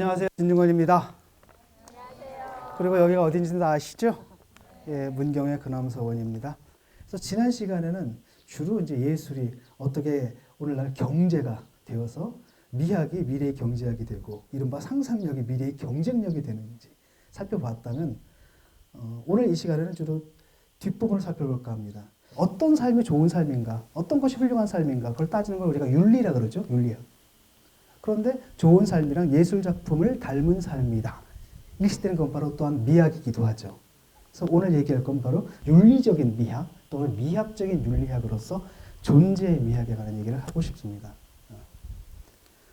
안녕하세요. 진중권입니다. 그리고 여기가 어딘지는 다 아시죠? 예, 문경의 근암서원입니다. 그래서 지난 시간에는 주로 이제 예술이 어떻게 오늘날 경제가 되어서 미학이 미래의 경제학이 되고 이른바 상상력이 미래의 경쟁력이 되는지 살펴봤다면 오늘 이 시간에는 주로 뒷부분을 살펴볼까 합니다. 어떤 삶이 좋은 삶인가, 어떤 것이 훌륭한 삶인가 그걸 따지는 걸 우리가 윤리라 그러죠. 윤리학. 그런데 좋은 삶이랑 예술 작품을 닮은 삶이다. 일시되는 건 바로 또한 미학이기도 하죠. 그래서 오늘 얘기할 건 바로 윤리적인 미학 또는 미학적인 윤리학으로서 존재의 미학에 관한 얘기를 하고 싶습니다.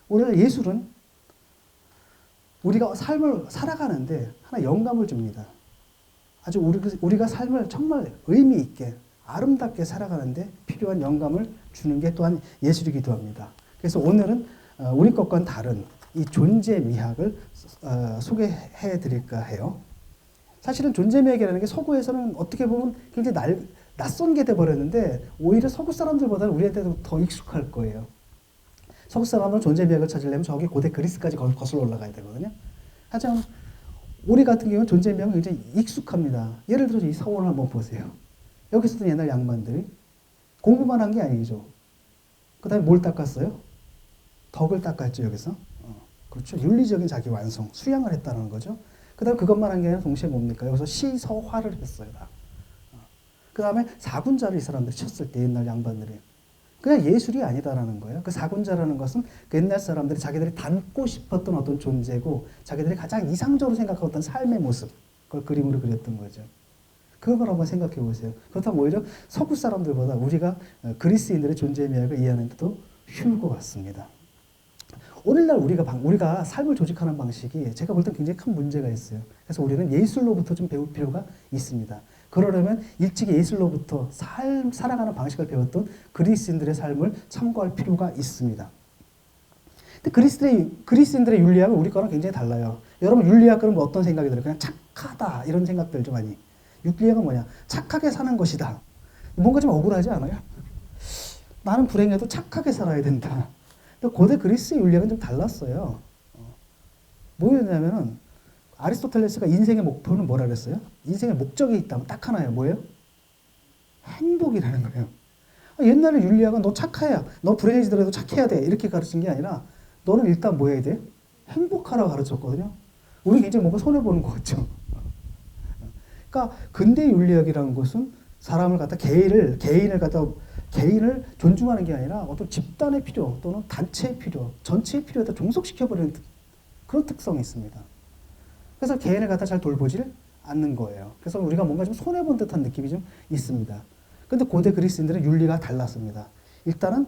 오늘 예술은 우리가 삶을 살아가는데 하나 영감을 줍니다. 아주 우리가 삶을 정말 의미 있게 아름답게 살아가는데 필요한 영감을 주는 게 또한 예술이기도 합니다. 그래서 오늘은 우리 것과는 다른 이 존재 미학을 소개해 드릴까 해요. 사실은 존재 미학이라는 게 서구에서는 어떻게 보면 굉장히 낯선 게 돼버렸는데 오히려 서구 사람들보다는 우리한테도 더 익숙할 거예요. 서구 사람은 존재 미학을 찾으려면 저기 고대 그리스까지 거슬러 올라가야 되거든요. 하지만 우리 같은 경우는 존재 미학은 굉장히 익숙합니다. 예를 들어서 이 서원을 한번 보세요. 여기 있었던 옛날 양반들이 공부만 한 게 아니죠. 그 다음에 뭘 닦았어요? 덕을 닦았죠, 여기서. 그렇죠. 윤리적인 자기 완성, 수양을 했다는 거죠. 그 다음에 그것만 한 게 아니라 동시에 뭡니까? 여기서 시서화를 했어요. 그 다음에 사군자를 이 사람들이 쳤을 때 옛날 양반들이. 그냥 예술이 아니다라는 거예요. 그 사군자라는 것은 그 옛날 사람들이 자기들이 닮고 싶었던 어떤 존재고 자기들이 가장 이상적으로 생각하던 어떤 삶의 모습, 그걸 그림으로 그렸던 거죠. 그걸 한번 생각해 보세요. 그렇다면 오히려 서구 사람들보다 우리가 그리스인들의 존재 미학을 이해하는 데도 쉬울 것 같습니다. 오늘날 우리가 삶을 조직하는 방식이 제가 볼 땐 굉장히 큰 문제가 있어요. 그래서 우리는 예술로부터 좀 배울 필요가 있습니다. 그러려면 일찍이 예술로부터 살아가는 방식을 배웠던 그리스인들의 삶을 참고할 필요가 있습니다. 근데 그리스인들의 윤리학은 우리 거랑 굉장히 달라요. 여러분 윤리학 그러면 어떤 생각이 들어요? 그냥 착하다 이런 생각들 좀 많이. 윤리학은 뭐냐? 착하게 사는 것이다. 뭔가 좀 억울하지 않아요? 나는 불행해도 착하게 살아야 된다. 고대 그리스의 윤리학은 좀 달랐어요. 뭐였냐면은 아리스토텔레스가 인생의 목표는 뭐라 그랬어요? 인생의 목적이 있다면 딱 하나예요. 뭐예요? 행복이라는 거예요. 옛날에 윤리학은 너 착해야, 너 불행해지더라도 착해야 돼 이렇게 가르친 게 아니라 너는 일단 뭐 해야 돼? 행복하라고 가르쳤거든요. 우리 굉장히 뭔가 손해보는 것 같죠. 그러니까 근대 윤리학이라는 것은 사람을 갖다 개인을 존중하는 게 아니라 어떤 집단의 필요 또는 단체의 필요, 전체의 필요에다 종속시켜버리는 그런 특성이 있습니다. 그래서 개인을 갖다 잘 돌보질 않는 거예요. 그래서 우리가 뭔가 좀 손해본 듯한 느낌이 좀 있습니다. 근데 고대 그리스인들은 윤리가 달랐습니다. 일단은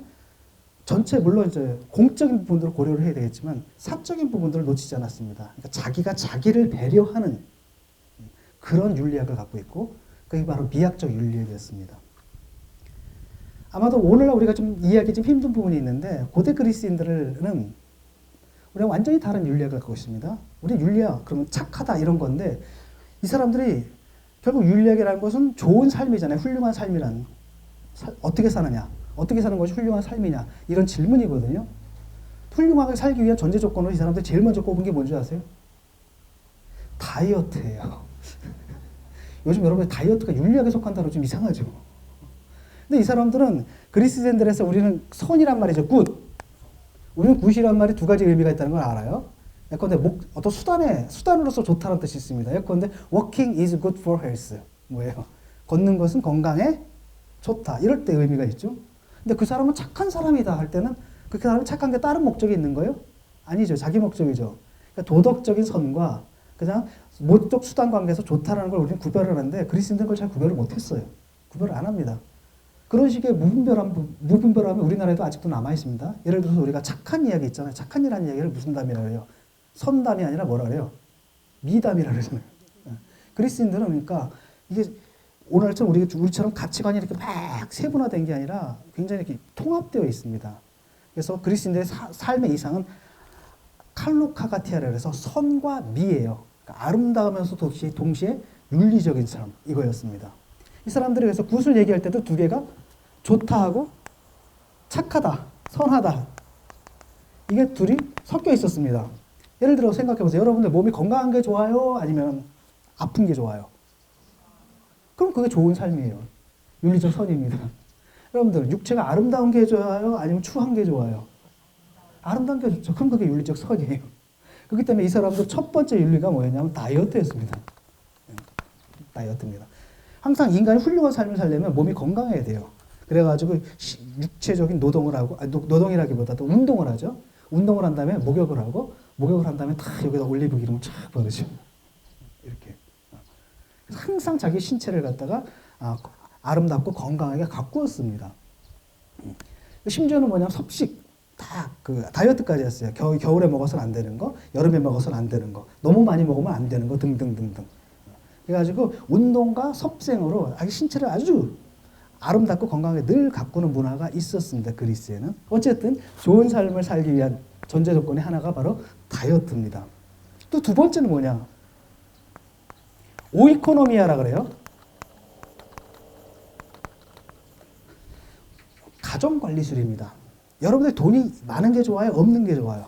전체 물론 이제 공적인 부분들을 고려를 해야 되겠지만 사적인 부분들을 놓치지 않았습니다. 그러니까 자기가 자기를 배려하는 그런 윤리학을 갖고 있고 그게 바로 미학적 윤리학이었습니다. 아마도 오늘날 우리가 좀 이해하기 좀 힘든 부분이 있는데 고대 그리스인들은 우리가 완전히 다른 윤리학을 갖고 있습니다. 우리 윤리학 그러면 착하다 이런 건데 이 사람들이 결국 윤리학이라는 것은 좋은 삶이잖아요. 훌륭한 삶이란 어떻게 사느냐, 어떻게 사는 것이 훌륭한 삶이냐 이런 질문이거든요. 훌륭하게 살기 위한 전제 조건으로 이 사람들이 제일 먼저 꼽은 게 뭔지 아세요? 다이어트예요. 요즘 여러분 다이어트가 윤리학에 속한다고 좀 이상하죠. 근데 이 사람들은 그리스인들에서 우리는 선이란 말이죠. 굿. 우리는 굿이란 말이 두 가지 의미가 있다는 걸 알아요. 예컨대 어떤 수단으로서 좋다는 뜻이 있습니다. 예컨대 walking is good for health. 뭐예요? 걷는 것은 건강에 좋다. 이럴 때 의미가 있죠. 근데 그 사람은 착한 사람이다 할 때는 그 사람은 착한 게 다른 목적이 있는 거예요? 아니죠. 자기 목적이죠. 그러니까 도덕적인 선과 그냥 모적 수단 관계에서 좋다라는 걸 우리는 구별을 하는데 그리스인들은 그걸 잘 구별을 못했어요. 구별을 안 합니다. 그런 식의 무분별함이 우리나라에도 아직도 남아있습니다. 예를 들어서 우리가 착한 이야기 있잖아요. 착한 이라는 이야기를 무슨 담이라고 해요? 선담이 아니라 뭐라 그래요? 미담이라고 그러잖아요. 그리스인들은 그러니까 이게 오늘처럼 우리처럼 가치관이 이렇게 막 세분화된 게 아니라 굉장히 이렇게 통합되어 있습니다. 그래서 그리스인들의 삶의 이상은 칼로카가티아라 해서 선과 미예요. 그러니까 아름다우면서 동시에 윤리적인 삶 이거였습니다. 이 사람들이 그래서 굿을 얘기할 때도 두 개가 좋다 하고 착하다, 선하다 이게 둘이 섞여 있었습니다. 예를 들어 생각해 보세요. 여러분들 몸이 건강한 게 좋아요? 아니면 아픈 게 좋아요? 그럼 그게 좋은 삶이에요. 윤리적 선입니다. 여러분들 육체가 아름다운 게 좋아요? 아니면 추한 게 좋아요? 아름다운 게 좋죠. 그럼 그게 윤리적 선이에요. 그렇기 때문에 이 사람들 첫 번째 윤리가 뭐였냐면 다이어트였습니다. 다이어트입니다. 항상 인간이 훌륭한 삶을 살려면 몸이 건강해야 돼요. 그래가지고 육체적인 노동을 하고, 노동이라기보다도 운동을 하죠. 운동을 한 다음에 목욕을 하고, 목욕을 한 다음에 다 여기다 올리브 기름을 쫙 바르죠. 이렇게. 항상 자기 신체를 갖다가 아름답고 건강하게 가꾸었습니다. 심지어는 뭐냐면 섭식, 다 그 다이어트까지 했어요. 겨울에 먹어서는 안 되는 거, 여름에 먹어서는 안 되는 거, 너무 많이 먹으면 안 되는 거 등등등등. 그래가지고 운동과 섭생으로 자기 신체를 아주 아름답고 건강하게 늘 가꾸는 문화가 있었습니다. 그리스에는. 어쨌든 좋은 삶을 살기 위한 전제 조건의 하나가 바로 다이어트입니다. 또 두 번째는 뭐냐? 오이코노미아라 그래요. 가정관리술입니다. 여러분들 돈이 많은 게 좋아요? 없는 게 좋아요?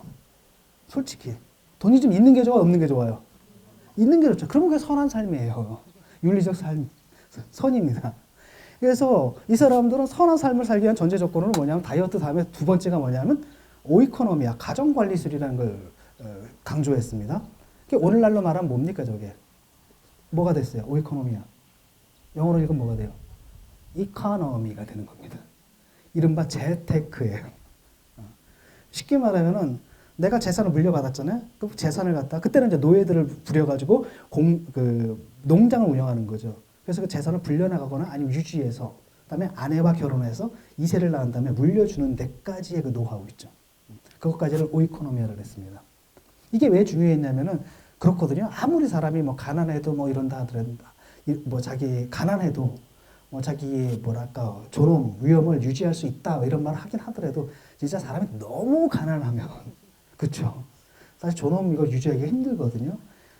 솔직히. 돈이 좀 있는 게 좋아요? 없는 게 좋아요? 있는 게 좋죠. 그러면 그게 선한 삶이에요. 윤리적 삶, 선입니다. 그래서 이 사람들은 선한 삶을 살기 위한 전제 조건은 뭐냐면 다이어트 다음에 두 번째가 뭐냐면 오이코노미아, 가정관리술이라는 걸 강조했습니다. 오늘날로 말하면 뭡니까 저게? 뭐가 됐어요? 오이코노미아. 영어로 읽으면 뭐가 돼요? 이코노미가 되는 겁니다. 이른바 재테크예요. 쉽게 말하면은 내가 재산을 물려받았잖아요. 그 재산을 갖다 그때는 이제 노예들을 부려가지고 농장을 운영하는 거죠. 그래서 그 재산을 불려나가거나 아니면 유지해서 그다음에 아내와 결혼해서 2세를 낳은 다음에 물려주는 데까지의 그 노하우 있죠. 그것까지를 오이코노미아를 했습니다. 이게 왜 중요했냐면은 그렇거든요. 아무리 사람이 뭐 가난해도 뭐 이런다 하더라도 뭐 자기 가난해도 뭐 자기 뭐랄까 존엄 위엄을 유지할 수 있다 이런 말을 하긴 하더라도 진짜 사람이 너무 가난하면 그렇죠. 사실 존엄 이거 유지하기 힘들거든요.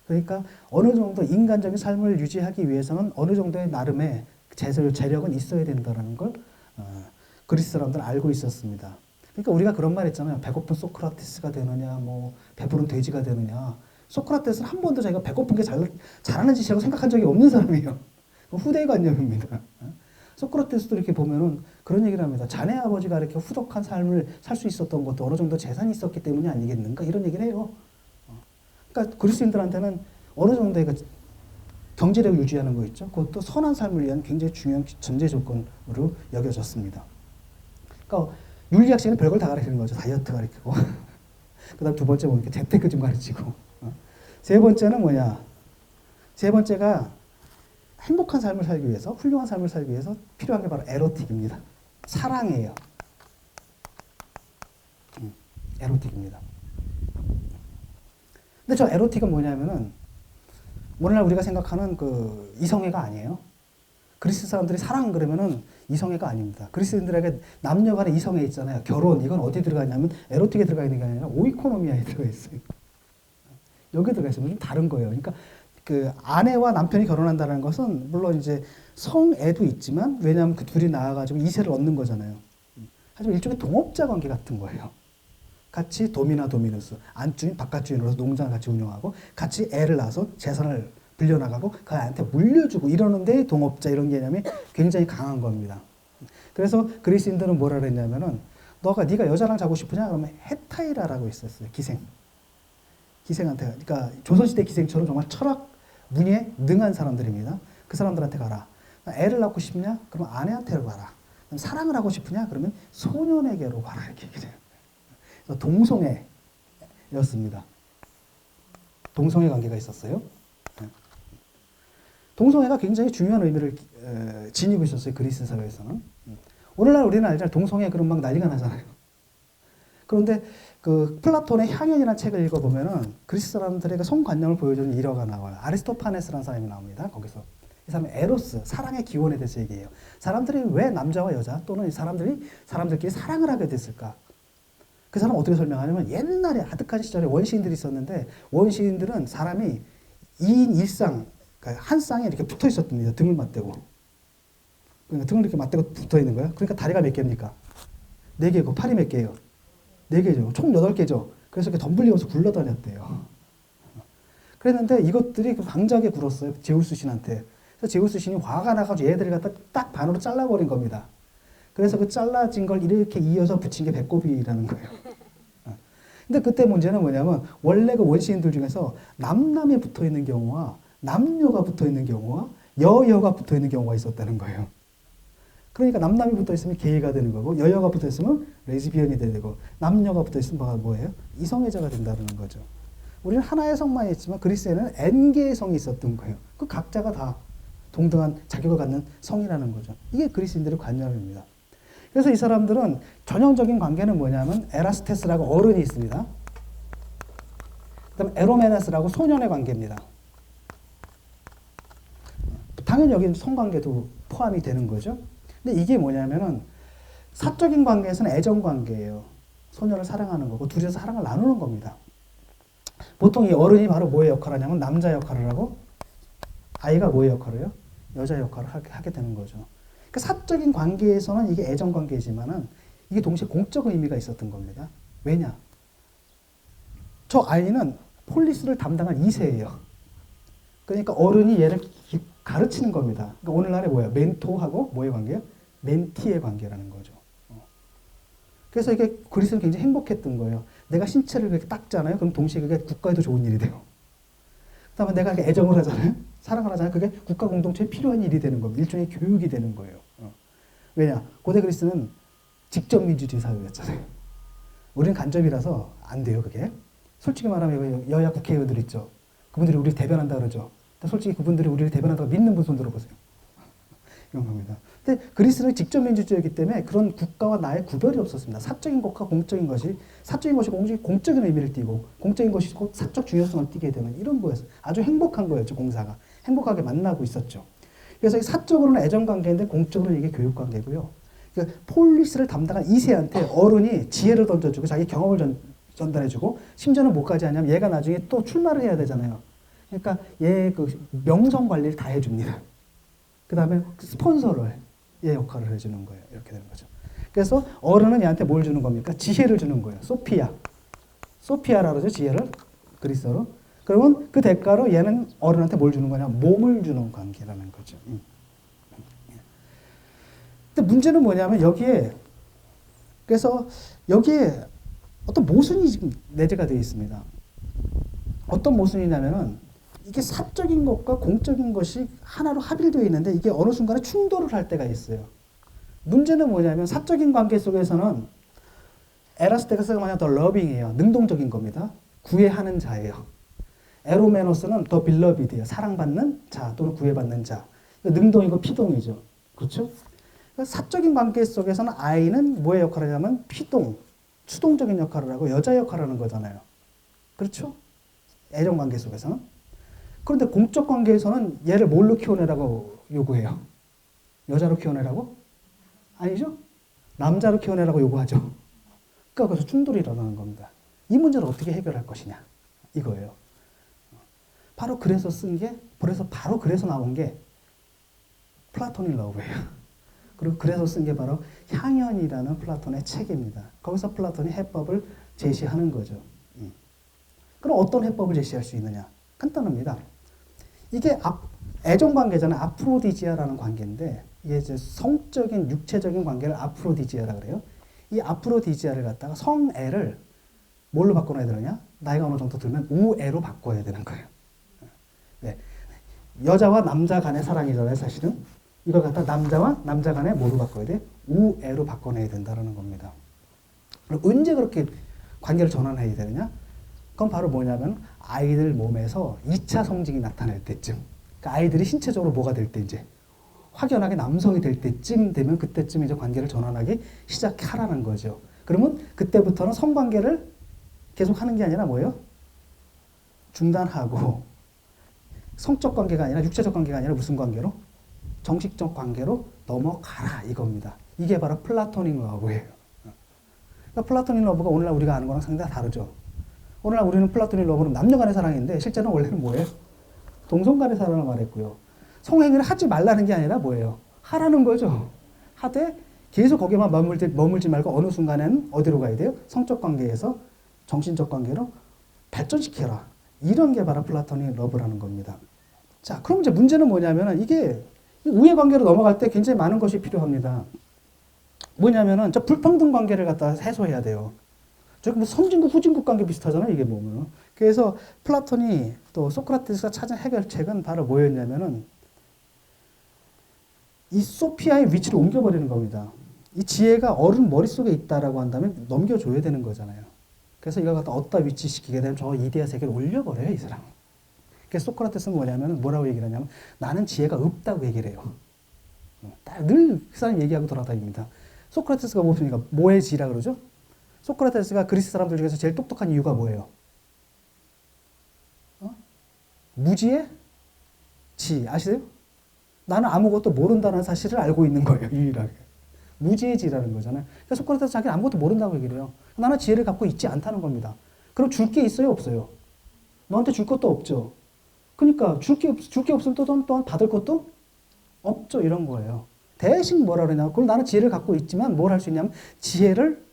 그러니까 어느 정도 인간적인 삶을 유지하기 위해서는 어느 정도의 나름의 재력은 있어야 된다는 걸 그리스 사람들은 알고 있었습니다. 그러니까 우리가 그런 말 했잖아요. 배고픈 소크라테스가 되느냐, 뭐 배부른 돼지가 되느냐. 소크라테스는 한 번도 자기가 배고픈 게 잘하는 짓이라고 생각한 적이 없는 사람이에요. 후대관념입니다. 소크라테스도 이렇게 보면은 그런 얘기를 합니다. 자네 아버지가 이렇게 후덕한 삶을 살 수 있었던 것도 어느 정도 재산이 있었기 때문이 아니겠는가 이런 얘기를 해요. 그러니까 그리스인들한테는 어느 정도의 그 경제력을 유지하는 거 있죠. 그것도 선한 삶을 위한 굉장히 중요한 전제 조건으로 여겨졌습니다. 그러니까 윤리학식은 별걸 다 가르치는 거죠. 다이어트 가르치고 그다음 두 번째 보니까 재테크 좀 가르치고 세 번째는 뭐냐? 세 번째가 행복한 삶을 살기 위해서, 훌륭한 삶을 살기 위해서 필요한 게 바로 에로틱입니다. 사랑이에요. 에로틱입니다. 근데 저 에로틱은 뭐냐면은 오늘날 우리가 생각하는 그 이성애가 아니에요. 그리스 사람들이 사랑 그러면은 이성애가 아닙니다. 그리스인들에게 남녀 간의 이성애 있잖아요. 결혼, 이건 어디 들어가 있냐면 에로틱에 들어가 있는 게 아니라 오이코노미아에 들어가 있어요. 여기 들어가 있어요. 좀 다른 거예요. 그러니까 그 아내와 남편이 결혼한다는 것은 물론 이제 성애도 있지만 왜냐하면 그 둘이 나와가지고 2세를 얻는 거잖아요. 하지만 일종의 동업자 관계 같은 거예요. 같이 도미나 도미누스, 안주인 바깥주인으로서 농장을 같이 운영하고 같이 애를 낳아서 재산을 불려나가고 그 애한테 물려주고 이러는데 동업자 이런 개념이 굉장히 강한 겁니다. 그래서 그리스인들은 뭐라 그랬냐면은 네가 여자랑 자고 싶으냐? 그러면 헤타이라라고 있었어요. 기생한테. 그러니까 조선시대 기생처럼 정말 철학 문예에 능한 사람들입니다. 그 사람들한테 가라. 애를 낳고 싶냐? 그러면 아내한테로 가라. 사랑을 하고 싶으냐? 그러면 소년에게로 가라. 이렇게 얘기해요. 동성애였습니다. 동성애 관계가 있었어요. 동성애가 굉장히 중요한 의미를 지니고 있었어요. 그리스 사회에서는. 오늘날 우리는 알잖아요. 동성애 그런 막 난리가 나잖아요. 그런데 그 플라톤의 향연이라는 책을 읽어보면은 그리스 사람들의 성관념을 보여주는 일화가 나와요. 아리스토파네스라는 사람이 나옵니다. 거기서. 이 사람은 에로스, 사랑의 기원에 대해서 얘기해요. 사람들이 왜 남자와 여자 또는 사람들끼리 사랑을 하게 됐을까? 그 사람은 어떻게 설명하냐면 옛날에 아득한 시절에 원시인들이 있었는데 원시인들은 사람이 2인 1쌍, 그러니까 한 쌍에 이렇게 붙어 있었답니다. 등을 맞대고. 그러니까 등을 이렇게 맞대고 붙어 있는 거예요. 그러니까 다리가 몇 개입니까? 4개고 팔이 몇 개예요? 4개죠. 총 8개죠. 그래서 이렇게 덤블리면서 굴러다녔대요. 그랬는데 이것들이 방자하게 굴었어요. 제우스 신한테. 그래서 제우스 신이 화가 나가지고 얘들을 갖다 딱 반으로 잘라버린 겁니다. 그래서 그 잘라진 걸 이렇게 이어서 붙인 게 배꼽이라는 거예요. 근데 그때 문제는 뭐냐면 원래 그 원시인들 중에서 남남이 붙어 있는 경우와 남녀가 붙어 있는 경우와 여여가 붙어 있는 경우가 있었다는 거예요. 그러니까 남남이 붙어 있으면 게이가 되는 거고 여여가 붙어 있으면 레즈비언이 되고 남녀가 붙어 있으면 뭐예요? 이성애자가 된다는 거죠. 우리는 하나의 성만 있지만 그리스에는 N개의 성이 있었던 거예요. 그 각자가 다 동등한 자격을 갖는 성이라는 거죠. 이게 그리스인들의 관념입니다. 그래서 이 사람들은 전형적인 관계는 뭐냐면 에라스테스라고 어른이 있습니다. 그다음 에로메네스라고 소년의 관계입니다. 당연히 여기는 성관계도 포함이 되는 거죠. 근데 이게 뭐냐면은 사적인 관계에서는 애정 관계예요. 소년을 사랑하는 거고 둘이서 사랑을 나누는 겁니다. 보통 이 어른이 바로 뭐의 역할을 하냐면 남자 역할을 하고 아이가 뭐의 역할을 해요? 여자 역할을 하게 되는 거죠. 그러니까 사적인 관계에서는 이게 애정 관계지만은 이게 동시에 공적 의미가 있었던 겁니다. 왜냐? 저 아이는 폴리스를 담당한 2세예요. 그러니까 어른이 얘를 가르치는 겁니다. 그러니까 오늘날에 뭐예요? 멘토하고 뭐의 관계예요? 멘티의 관계라는 거죠. 그래서 이게 그리스는 굉장히 행복했던 거예요. 내가 신체를 그렇게 닦잖아요. 그럼 동시에 그게 국가에도 좋은 일이 돼요. 그다음에 내가 애정을 하잖아요. 사랑을 하잖아요. 그게 국가 공동체에 필요한 일이 되는 겁니다. 일종의 교육이 되는 거예요. 왜냐? 고대 그리스는 직접 민주주의 사회였잖아요. 우리는 간접이라서 안 돼요, 그게. 솔직히 말하면 여야 국회의원들 있죠. 그분들이 우리를 대변한다 그러죠. 솔직히 그분들이 우리를 대변한다고 믿는 분 손 들어보세요. 이런 겁니다. 근데 그리스는 직접 민주주의였기 때문에 그런 국가와 나의 구별이 없었습니다. 사적인 것과 공적인 것이, 사적인 것이 공적인 의미를 띠고, 공적인 것이 곧 사적 중요성을 띠게 되는 이런 거였어요. 아주 행복한 거였죠, 공사가. 행복하게 만나고 있었죠. 그래서 사적으로는 애정관계인데 공적으로는 이게 교육관계고요. 그러니까 폴리스를 담당한 2세한테 어른이 지혜를 던져주고 자기 경험을 전달해주고 심지어는 뭐까지 하냐면 얘가 나중에 또 출마를 해야 되잖아요. 그러니까 얘 그 명성 관리를 다 해줍니다. 그 다음에 스폰서를 얘 역할을 해주는 거예요. 이렇게 되는 거죠. 그래서 어른은 얘한테 뭘 주는 겁니까? 지혜를 주는 거예요. 소피아. 소피아라고 그러죠. 지혜를 그리스어로. 그러면 그 대가로 얘는 어른한테 뭘 주는 거냐? 몸을 주는 관계라는 거죠. 근데 문제는 뭐냐면 그래서 여기에 어떤 모순이 지금 내재가 되어 있습니다. 어떤 모순이냐면은 이게 사적인 것과 공적인 것이 하나로 합일되어 있는데 이게 어느 순간에 충돌을 할 때가 있어요. 문제는 뭐냐면 사적인 관계 속에서는 에라스테스가 만약 더 러빙이에요. 능동적인 겁니다. 구애하는 자예요. 에로메노스는 더 빌러비드예요. 사랑받는 자 또는 구애받는 자. 능동이고 피동이죠. 그렇죠? 사적인 관계 속에서는 아이는 뭐의 역할을 하냐면 피동, 수동적인 역할을 하고 여자 역할을 하는 거잖아요. 그렇죠? 애정 관계 속에서는. 그런데 공적 관계에서는 얘를 뭘로 키워내라고 요구해요? 여자로 키워내라고? 아니죠? 남자로 키워내라고 요구하죠. 그러니까 그래서 충돌이 일어나는 겁니다. 이 문제를 어떻게 해결할 것이냐 이거예요. 바로 그래서 그래서 나온 게 플라토닉 러브예요. 그리고 그래서 쓴 게 바로 향연이라는 플라톤의 책입니다. 거기서 플라톤이 해법을 제시하는 거죠. 그럼 어떤 해법을 제시할 수 있느냐? 간단합니다. 이게 애정관계잖아요. 아프로디지아라는 관계인데 이게 이제 성적인 육체적인 관계를 아프로디지아라 그래요. 이 아프로디지아를 갖다가 성애를 뭘로 바꿔놔야 되느냐? 나이가 어느 정도 들면 우애로 바꿔야 되는 거예요. 네. 여자와 남자 간의 사랑이잖아요, 사실은. 이걸 갖다 남자와 남자 간의 뭐로 바꿔야 돼? 우애로 바꿔내야 된다는 겁니다. 그럼 언제 그렇게 관계를 전환해야 되느냐? 그건 바로 뭐냐면 아이들 몸에서 2차 성징이 나타날 때쯤, 그러니까 아이들이 신체적으로 뭐가 될 때 이제 확연하게 남성이 될 때쯤 되면 그때쯤 이제 관계를 전환하기 시작하라는 거죠. 그러면 그때부터는 성관계를 계속 하는 게 아니라 뭐예요? 중단하고 성적 관계가 아니라 육체적 관계가 아니라 무슨 관계로? 정식적 관계로 넘어가라 이겁니다. 이게 바로 플라토닉 러브예요. 그러니까 플라토닉 러브가 오늘날 우리가 아는 거랑 상당히 다르죠. 오늘날 우리는 플라토닉 러브는 남녀 간의 사랑인데 실제는 원래는 뭐예요? 동성 간의 사랑을 말했고요. 성행위를 하지 말라는 게 아니라 뭐예요? 하라는 거죠. 하되 계속 거기만 머물지 말고 어느 순간에는 어디로 가야 돼요? 성적 관계에서 정신적 관계로 발전시켜라. 이런 게 바로 플라토닉 러브라는 겁니다. 자, 그럼 이제 문제는 뭐냐면은 이게 우애 관계로 넘어갈 때 굉장히 많은 것이 필요합니다. 뭐냐면은 저 불평등 관계를 갖다 해소해야 돼요. 저기 뭐 선진국 후진국 관계 비슷하잖아요, 이게 보면. 그래서 플라톤이 또 소크라테스가 찾은 해결책은 바로 뭐였냐면은 이 소피아의 위치를 옮겨버리는 겁니다. 이 지혜가 어른 머릿속에 있다라고 한다면 넘겨줘야 되는 거잖아요. 그래서 이걸 갖다 어디다 위치시키게 되면 저 이데아 세계를 올려버려요, 이 사람. 그래서 소크라테스는 뭐냐면 뭐라고 얘기를 하냐면 나는 지혜가 없다고 얘기를 해요. 늘 그 사람 얘기하고 돌아다닙니다. 소크라테스가 뭡니까? 뭐의 지라 그러죠? 소크라테스가 그리스 사람들 중에서 제일 똑똑한 이유가 뭐예요? 무지의 지 아시세요? 나는 아무것도 모른다는 사실을 알고 있는 거예요. 유일하게. 무지의 지라는 거잖아요. 그러니까 소크라테스 자기는 아무것도 모른다고 얘기를 해요. 나는 지혜를 갖고 있지 않다는 겁니다. 그럼 줄 게 있어요? 없어요? 너한테 줄 것도 없죠. 그러니까 줄 게 없으면 또한 받을 것도 없죠. 이런 거예요. 대신 뭐라 그러냐. 그럼 나는 지혜를 갖고 있지만 뭘 할 수 있냐면 지혜를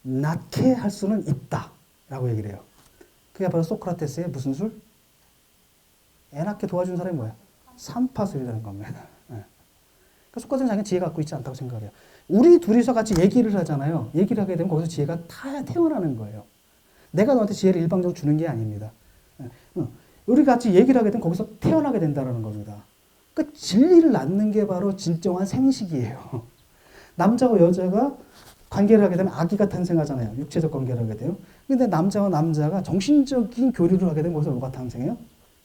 낳게 할 수는 있다. 라고 얘기를 해요. 그게 바로 소크라테스의 무슨 술? 애 낳게 도와준 사람이 뭐야? 산파술이라는 겁니다. 네. 그러니까 소크라테스는 자기는 지혜 갖고 있지 않다고 생각을 해요. 우리 둘이서 같이 얘기를 하잖아요. 얘기를 하게 되면 거기서 지혜가 태어나는 거예요. 내가 너한테 지혜를 일방적으로 주는 게 아닙니다. 우리 같이 얘기를 하게 되면 거기서 태어나게 된다는 겁니다. 그러니까 진리를 낳는 게 바로 진정한 생식이에요. 남자와 여자가 관계를 하게 되면 아기가 탄생하잖아요. 육체적 관계를 하게 돼요. 근데 남자와 남자가 정신적인 교류를 하게 되면 거기서 뭐가 탄생해요?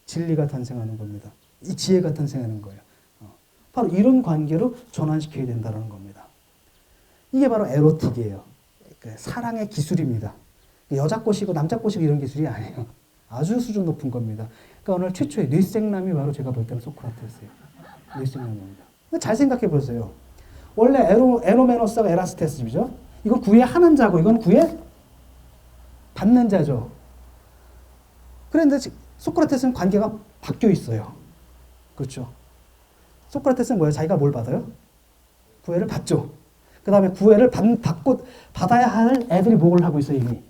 진리가 탄생하는 겁니다. 이 지혜가 탄생하는 거예요. 바로 이런 관계로 전환시켜야 된다는 겁니다. 이게 바로 에로틱이에요. 사랑의 기술입니다. 여자 꼬시고 남자 꼬시고 이런 기술이 아니에요. 아주 수준 높은 겁니다. 그러니까 오늘 최초의 뇌생남이 바로 제가 볼 때는 소크라테스예요. 뇌생남입니다. 잘 생각해 보세요. 원래 에로메노스가 에라스테스죠. 이건 구애하는 자고 이건 구애받는 자죠. 그런데 소크라테스는 관계가 바뀌어 있어요. 그렇죠. 소크라테스는 뭐예요? 자기가 뭘 받아요? 구애를 받죠. 그 다음에 구애를 받고 받아야 할 애들이 뭘 하고 있어요, 이미.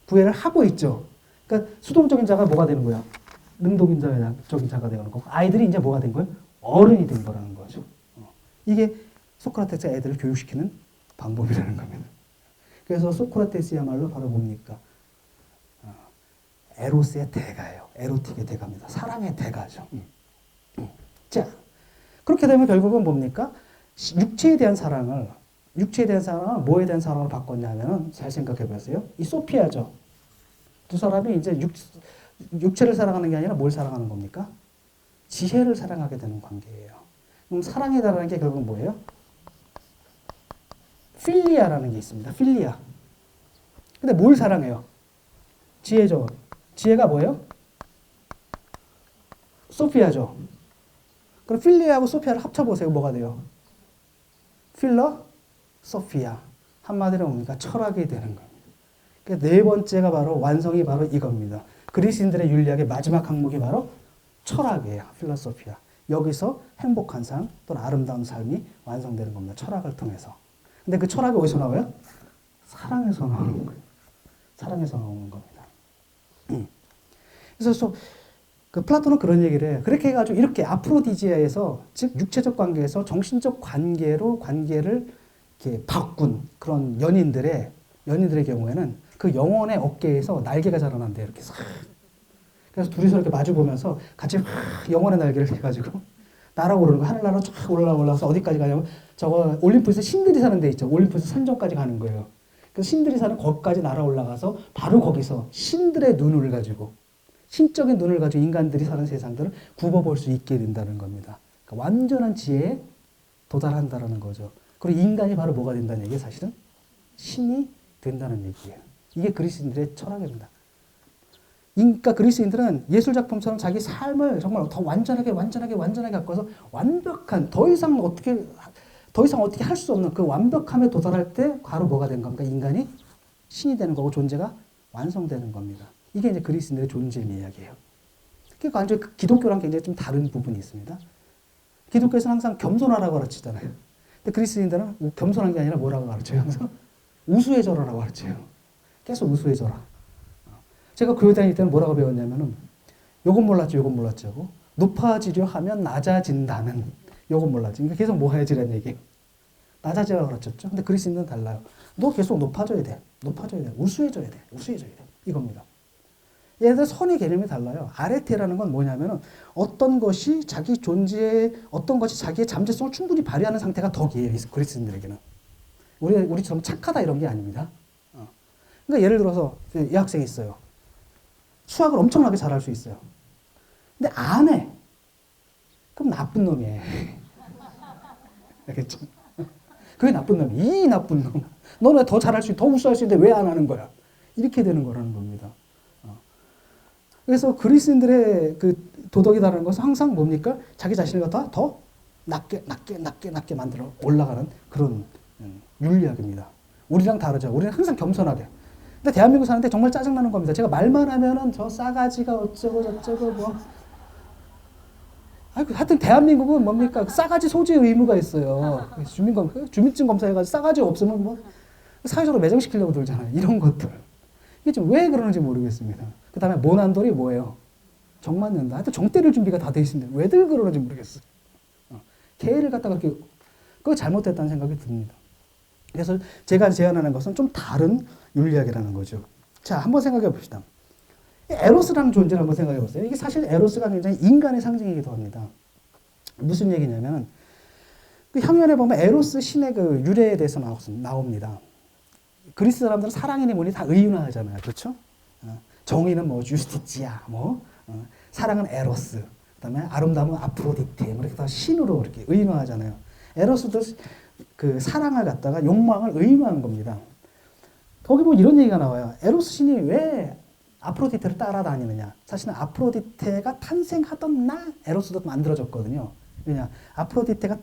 구애를 하고 있죠. 그러니까 수동적인 자가 뭐가 되는 거야? 능동적인 자가 되는 거고, 아이들이 이제 뭐가 된 거예요? 어른이 된 거라는 거죠. 이게 소크라테스가 애들을 교육시키는 방법이라는 겁니다. 그래서 소크라테스야말로 바로 뭡니까? 에로스의 대가예요. 에로틱의 대가입니다. 사랑의 대가죠. 자, 그렇게 되면 결국은 뭡니까? 육체에 대한 사랑을 뭐에 대한 사랑을 바꿨냐면은 잘 생각해 보세요. 이 소피아죠. 두 사람이 이제 육체를 사랑하는 게 아니라 뭘 사랑하는 겁니까? 지혜를 사랑하게 되는 관계예요. 그럼 사랑이라는 게 결국은 뭐예요? 필리아라는 게 있습니다. 필리아. 근데 뭘 사랑해요? 지혜죠. 지혜가 뭐예요? 소피아죠. 그럼 필리아하고 소피아를 합쳐보세요. 뭐가 돼요? 필러, 소피아. 한마디로 뭡니까? 철학이 되는 겁니다. 그러니까 네 번째가 바로 완성이 바로 이겁니다. 그리스인들의 윤리학의 마지막 항목이 바로 철학이에요. 필로소피아. 여기서 행복한 삶 또는 아름다운 삶이 완성되는 겁니다. 철학을 통해서. 근데 그 철학이 어디서 나와요? 사랑에서 나오는 거예요. 사랑에서 나오는 겁니다. 그래서 그 플라톤은 그런 얘기를 해요. 그렇게 해가지고 이렇게 아프로디지아에서 즉 육체적 관계에서 정신적 관계를 이렇게 바꾼 그런 연인들의 경우에는 그 영혼의 어깨에서 날개가 자라난대요. 이렇게 싹. 그래서 둘이서 이렇게 마주 보면서 같이 영혼의 날개를 해가지고 날아오르는 거. 하늘나라로 쫙 올라가서 어디까지 가냐면 저거 올림푸스 신들이 사는 데 있죠. 올림푸스 산정까지 가는 거예요. 그래서 신들이 사는 거기까지 날아 올라가서 바로 거기서 신들의 눈을 가지고 신적인 눈을 가지고 인간들이 사는 세상들을 굽어볼 수 있게 된다는 겁니다. 그러니까 완전한 지혜에 도달한다는 거죠. 그리고 인간이 바로 뭐가 된다는 얘기예요, 사실은? 신이 된다는 얘기예요. 이게 그리스인들의 철학입니다. 그러니까 그리스인들은 예술작품처럼 자기 삶을 정말 더 완전하게 가꿔서 완벽한, 더 이상 어떻게 할 수 없는 그 완벽함에 도달할 때 바로 뭐가 된 겁니까? 인간이 신이 되는 거고 존재가 완성되는 겁니다. 이게 이제 그리스인들의 존재의 이야기예요. 그러니까 완전히 기독교랑 굉장히 좀 다른 부분이 있습니다. 기독교에서는 항상 겸손하라고 가르치잖아요. 근데 그리스인들은 겸손한 게 아니라 뭐라고 가르쳐요? 항상 우수해져라라고 가르쳐요. 계속 우수해져라. 제가 교회 다닐 때는 뭐라고 배웠냐면은 요건 몰랐지, 요건 몰랐지 하고 높아지려 하면 낮아진다는 요건 몰랐지. 그러니까 계속 모아지라는 얘기예요. 낮아지라고 가르쳤죠. 근데 그리스인들은 달라요. 너 계속 높아져야 돼. 높아져야 돼. 우수해져야 돼. 우수해져야 돼. 이겁니다. 얘네들 선의 개념이 달라요. 아레테라는 건 뭐냐면은 어떤 것이 자기 존재의 어떤 것이 자기의 잠재성을 충분히 발휘하는 상태가 덕이에요. 그리스인들에게는. 우리처럼 착하다 이런 게 아닙니다. 그러니까 예를 들어서 여학생이 있어요. 수학을 엄청나게 잘할 수 있어요. 근데 안 해. 그럼 나쁜 놈이에요. 알겠죠? 그게 나쁜 놈이에요. 이 나쁜 놈. 너는 더 잘할 수 있고 더 우수할 수 있는데 왜 안 하는 거야? 이렇게 되는 거라는 겁니다. 그래서 그리스인들의 그 도덕이라는 것은 항상 뭡니까? 자기 자신을 갖다 더 낮게 만들어 올라가는 그런 윤리학입니다. 우리랑 다르죠. 우리는 항상 겸손하게. 근데 대한민국 사는데 정말 짜증나는 겁니다. 제가 말만 하면은 저 싸가지가 어쩌고 저쩌고 뭐. 하여튼 대한민국은 뭡니까? 싸가지 소지의 의무가 있어요. 주민증 검사해가지고 싸가지 없으면 뭐 사회적으로 매장시키려고 들잖아요. 이런 것들. 이게 좀 왜 그러는지 모르겠습니다. 그 다음에 모난돌이 뭐예요? 정 맞는다. 하여튼 정 때릴 준비가 다 돼 있는데 왜들 그러는지 모르겠어요. 개를 갖다가 그렇게 그거 잘못됐다는 생각이 듭니다. 그래서 제가 제안하는 것은 좀 다른 윤리학이라는 거죠. 자, 한번 생각해 봅시다. 에로스라는 존재를 한번 생각해 보세요. 이게 사실 에로스가 굉장히 인간의 상징이기도 합니다. 무슨 얘기냐면 그 향연에 보면 에로스 신의 그 유래에 대해서 나옵니다. 그리스 사람들은 사랑이니 뭐니 다 의인화하잖아요. 그렇죠? 정의는 뭐 주스티치아, 사랑은 에로스, 그다음에 아름다움은 아프로디테, 이렇게 다 신으로 이렇게 의인화하잖아요. 에로스도 그 사랑을 갖다가 욕망을 의인화한 겁니다. 거기 보면 이런 얘기가 나와요. 에로스 신이 왜 아프로디테를 따라다니느냐? 사실은 아프로디테가 탄생하던 날 에로스도 만들어졌거든요. 왜냐? 아프로디테가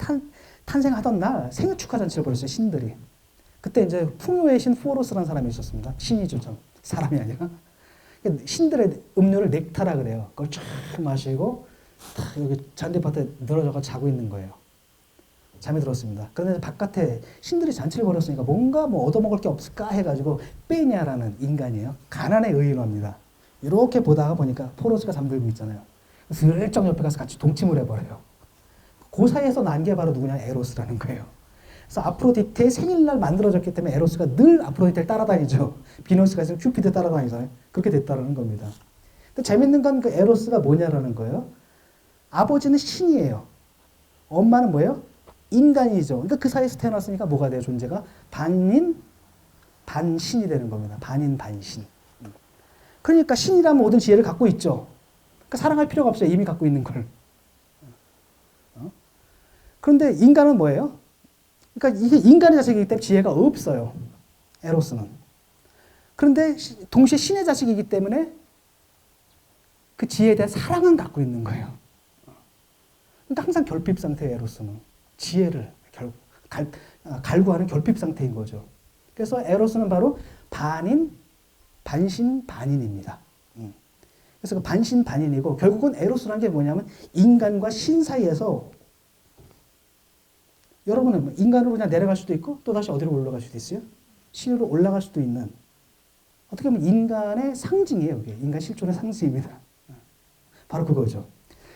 탄생하던 날 생일 축하 잔치를 벌였어요. 신들이. 그때 이제 풍요의 신 포로스라는 사람이 있었습니다. 신이죠, 사람이 아니라. 신들의 음료를 넥타라 그래요. 그걸 쫙 마시고 딱 여기 잔디밭에 늘어져가 자고 있는 거예요. 잠이 들었습니다. 그런데 바깥에 신들이 잔치를 벌였으니까 뭔가 뭐 얻어먹을 게 없을까 해가지고 빼냐라는 인간이에요. 가난에 의인화입니다. 이렇게 보다가 보니까 포로스가 잠들고 있잖아요. 슬쩍 옆에 가서 같이 동침을 해버려요. 그 사이에서 난 게 바로 누구냐? 에로스라는 거예요. 그래서 아프로디테의 생일날 만들어졌기 때문에 에로스가 늘 아프로디테를 따라다니죠. 비너스가 있으면 큐피드 따라다니잖아요. 그렇게 됐다는 겁니다. 근데 재밌는 건 그 에로스가 뭐냐라는 거예요. 아버지는 신이에요. 엄마는 뭐예요? 인간이죠. 그러니까 그 사이에서 태어났으니까 뭐가 돼요? 존재가 반인, 반신이 되는 겁니다. 반인, 반신. 그러니까 신이라면 모든 지혜를 갖고 있죠. 그러니까 사랑할 필요가 없어요. 이미 갖고 있는 걸. 그런데 인간은 뭐예요? 그러니까 이게 인간의 자식이기 때문에 지혜가 없어요. 에로스는. 그런데 동시에 신의 자식이기 때문에 그 지혜에 대한 사랑은 갖고 있는 거예요. 그러니까 항상 결핍 상태의 에로스는 지혜를 갈구하는 결핍 상태인 거죠. 그래서 에로스는 바로 반인, 반신, 반인입니다. 그래서 그 반신, 반인이고 결국은 에로스라는 게 뭐냐면 인간과 신 사이에서 여러분은 인간으로 그냥 내려갈 수도 있고 또 다시 어디로 올라갈 수도 있어요. 신으로 올라갈 수도 있는 어떻게 보면 인간의 상징이에요. 이게 인간 실존의 상징입니다. 바로 그거죠.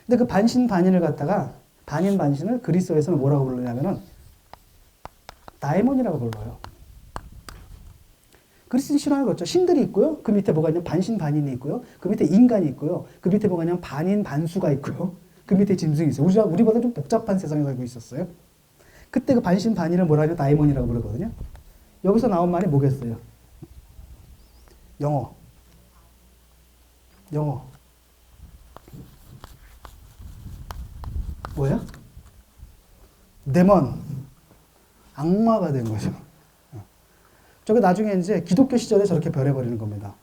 근데 그 반신, 반인을 갖다가 반인, 반신을 그리스어에서는 뭐라고 부르냐면은 다이몬이라고 불러요. 그리스는 신화를 그렇죠. 신들이 있고요. 그 밑에 뭐가 있냐면 반신, 반인이 있고요. 그 밑에 인간이 있고요. 그 밑에 뭐가 있냐면 반인, 반수가 있고요. 그 밑에 짐승이 있어요. 우리보다 좀 복잡한 세상에 살고 있었어요. 그때 그 반신, 반인을 뭐라 하냐? 다이몬이라고 부르거든요. 여기서 나온 말이 뭐겠어요? 영어. 뭐야? 데몬. 악마가 된 거죠. 저게 나중에 이제 기독교 시절에 저렇게 변해버리는 겁니다.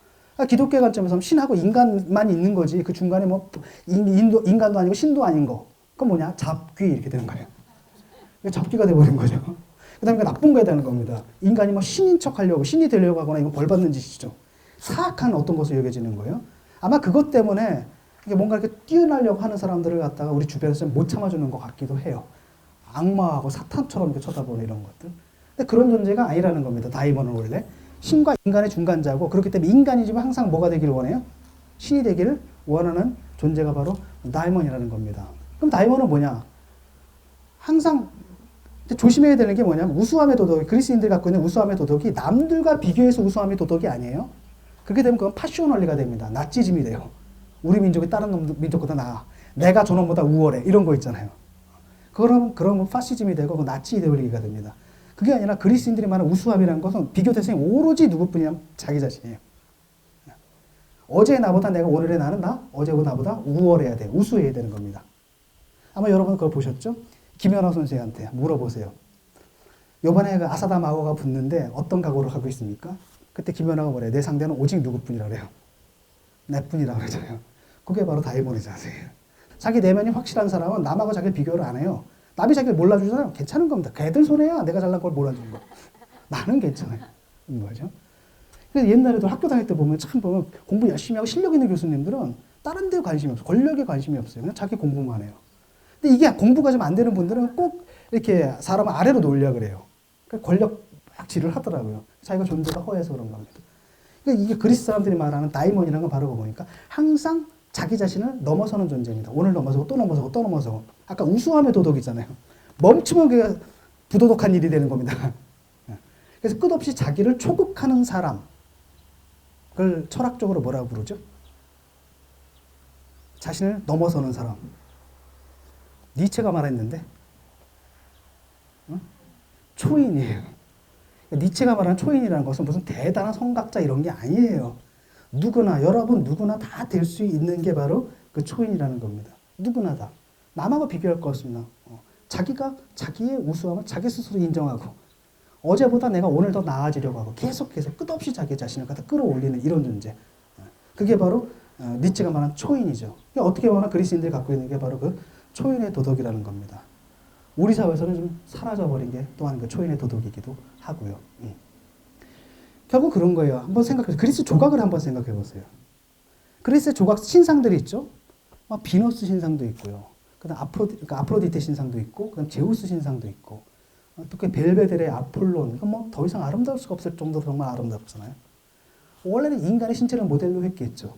기독교의 관점에서 신하고 인간만 있는 거지. 그 중간에 뭐 인간도 아니고 신도 아닌 거. 그건 뭐냐? 잡귀 이렇게 되는 거예요. 잡귀가 돼버린 거죠. 그 다음에 나쁜 거에 되는 겁니다. 인간이 뭐 신인 척 하려고, 신이 되려고 하거나 이건 벌 받는 짓이죠. 사악한 어떤 것으로 여겨지는 거예요. 아마 그것 때문에 이게 뭔가 이렇게 뛰어나려고 하는 사람들을 갖다가 우리 주변에서 못 참아주는 것 같기도 해요. 악마하고 사탄처럼 이렇게 쳐다보는 이런 것들. 근데 그런 존재가 아니라는 겁니다. 다이몬은 원래. 신과 인간의 중간자고, 그렇기 때문에 인간이지만 항상 뭐가 되기를 원해요? 신이 되기를 원하는 존재가 바로 다이몬이라는 겁니다. 그럼 다이몬은 뭐냐? 항상 조심해야 되는 게 뭐냐면 우수함의 도덕, 그리스인들이 갖고 있는 우수함의 도덕이 남들과 비교해서 우수함의 도덕이 아니에요. 그렇게 되면 그건 파쇼널리가 됩니다. 나치즘이 돼요. 우리 민족이 다른 민족보다 나아. 내가 저놈보다 우월해. 이런 거 있잖아요. 그러면 파시즘이 되고 그 나치 이데올로기가 됩니다. 그게 아니라 그리스인들이 말하는 우수함이라는 것은 비교 대상이 오로지 누구뿐이냐면 자기 자신이에요. 어제 나보다 내가 오늘의 나는 어제보다 나보다 우월해야 돼. 우수해야 되는 겁니다. 아마 여러분 그걸 보셨죠? 김연아 선생한테 물어보세요. 요번에 그 아사다 마고가 붙는데 어떤 각오를 하고 있습니까? 그때 김연아가 뭐래요? 내 상대는 오직 누구뿐이라 그래요. 내뿐이라 그러잖아요. 그게 바로 다이몬의 자세예요. 자기 내면이 확실한 사람은 남하고 자기를 비교를 안 해요. 남이 자기를 몰라주잖아요. 괜찮은 겁니다. 걔들 손해야. 내가 잘난 걸 몰라주는 거. 나는 괜찮아요. 거죠. 그래서 옛날에도 학교 다닐 때 보면 참 보면 공부 열심히 하고 실력 있는 교수님들은 다른 데 관심이 없어요. 권력에 관심이 없어요. 그냥 자기 공부만 해요. 근데 이게 공부가 좀 안 되는 분들은 꼭 이렇게 사람을 아래로 놓으려고 그래요. 그러니까 권력 막지를 하더라고요. 자기가 존재가 허해서 그런 겁니다. 그러니까 이게 그리스 사람들이 말하는 다이몬이라는 건 바로 그거니까 항상 자기 자신을 넘어서는 존재입니다. 오늘 넘어서고 또 넘어서고 또 넘어서고. 아까 우수함의 도덕이잖아요. 멈추면 그게 부도덕한 일이 되는 겁니다. 그래서 끝없이 자기를 초극하는 사람. 그걸 철학적으로 뭐라고 부르죠? 자신을 넘어서는 사람. 니체가 말했는데 초인이에요. 니체가 말하는 초인이라는 것은 무슨 대단한 성각자 이런 게 아니에요. 누구나 여러분 누구나 다 될 수 있는 게 바로 그 초인이라는 겁니다. 누구나 다. 남하고 비교할 거 없습니다. 자기가 자기의 우수함을 자기 스스로 인정하고 어제보다 내가 오늘 더 나아지려고 하고 계속해서 끝없이 자기 자신을 갖다 끌어올리는 이런 존재. 그게 바로 니체가 말한 초인이죠. 어떻게 보면 그리스인들이 갖고 있는 게 바로 그 초인의 도덕이라는 겁니다. 우리 사회에서는 좀 사라져버린 게 또한 그 초인의 도덕이기도 하고요. 결국 그런 거예요. 한번 생각해보세요. 그리스 조각을 한번 생각해 보세요. 그리스의 조각 신상들이 있죠. 비너스 신상도 있고요. 그다음 아프로디테 신상도 있고, 그다음 제우스 신상도 있고, 또 그 벨베데레 아폴론. 이건 뭐 더 이상 아름다울 수가 없을 정도로 정말 아름답잖아요. 원래는 인간의 신체를 모델로 했겠죠.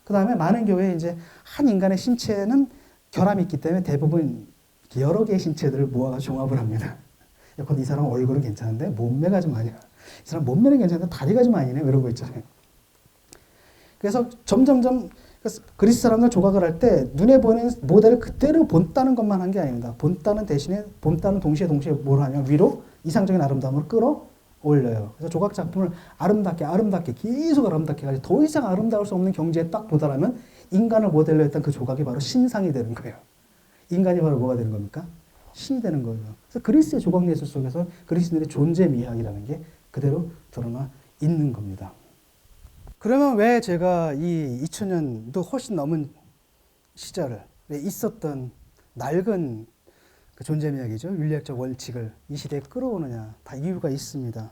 그 다음에 많은 교회에 이제 한 인간의 신체는 결함이 있기 때문에 대부분 여러 개의 신체들을 모아서 종합을 합니다. 이 사람 얼굴은 괜찮은데 몸매가 좀 아니야. 이 사람 몸매는 괜찮은데 다리가 좀 아니네. 이런 거 있잖아요. 그래서 점점점 그리스 사람들 조각을 할 때 눈에 보이는 모델을 그대로 본다는 것만 한 게 아닙니다. 본다는 대신에 본다는 동시에 뭘 하냐 위로 이상적인 아름다움을 끌어올려요. 그래서 조각 작품을 아름답게 계속 아름답게 가지고 더 이상 아름다울 수 없는 경지에 딱 도달하면 인간을 모델로 했던 그 조각이 바로 신상이 되는 거예요. 인간이 바로 뭐가 되는 겁니까? 신이 되는 거예요. 그래서 그리스의 조각 예술 속에서 그리스인들의 존재 미학이라는 게 그대로 드러나 있는 겁니다. 그러면 왜 제가 이 2000년도 훨씬 넘은 시절에 있었던 낡은 그 존재 미학이죠. 윤리학적 원칙을 이 시대에 끌어오느냐. 다 이유가 있습니다.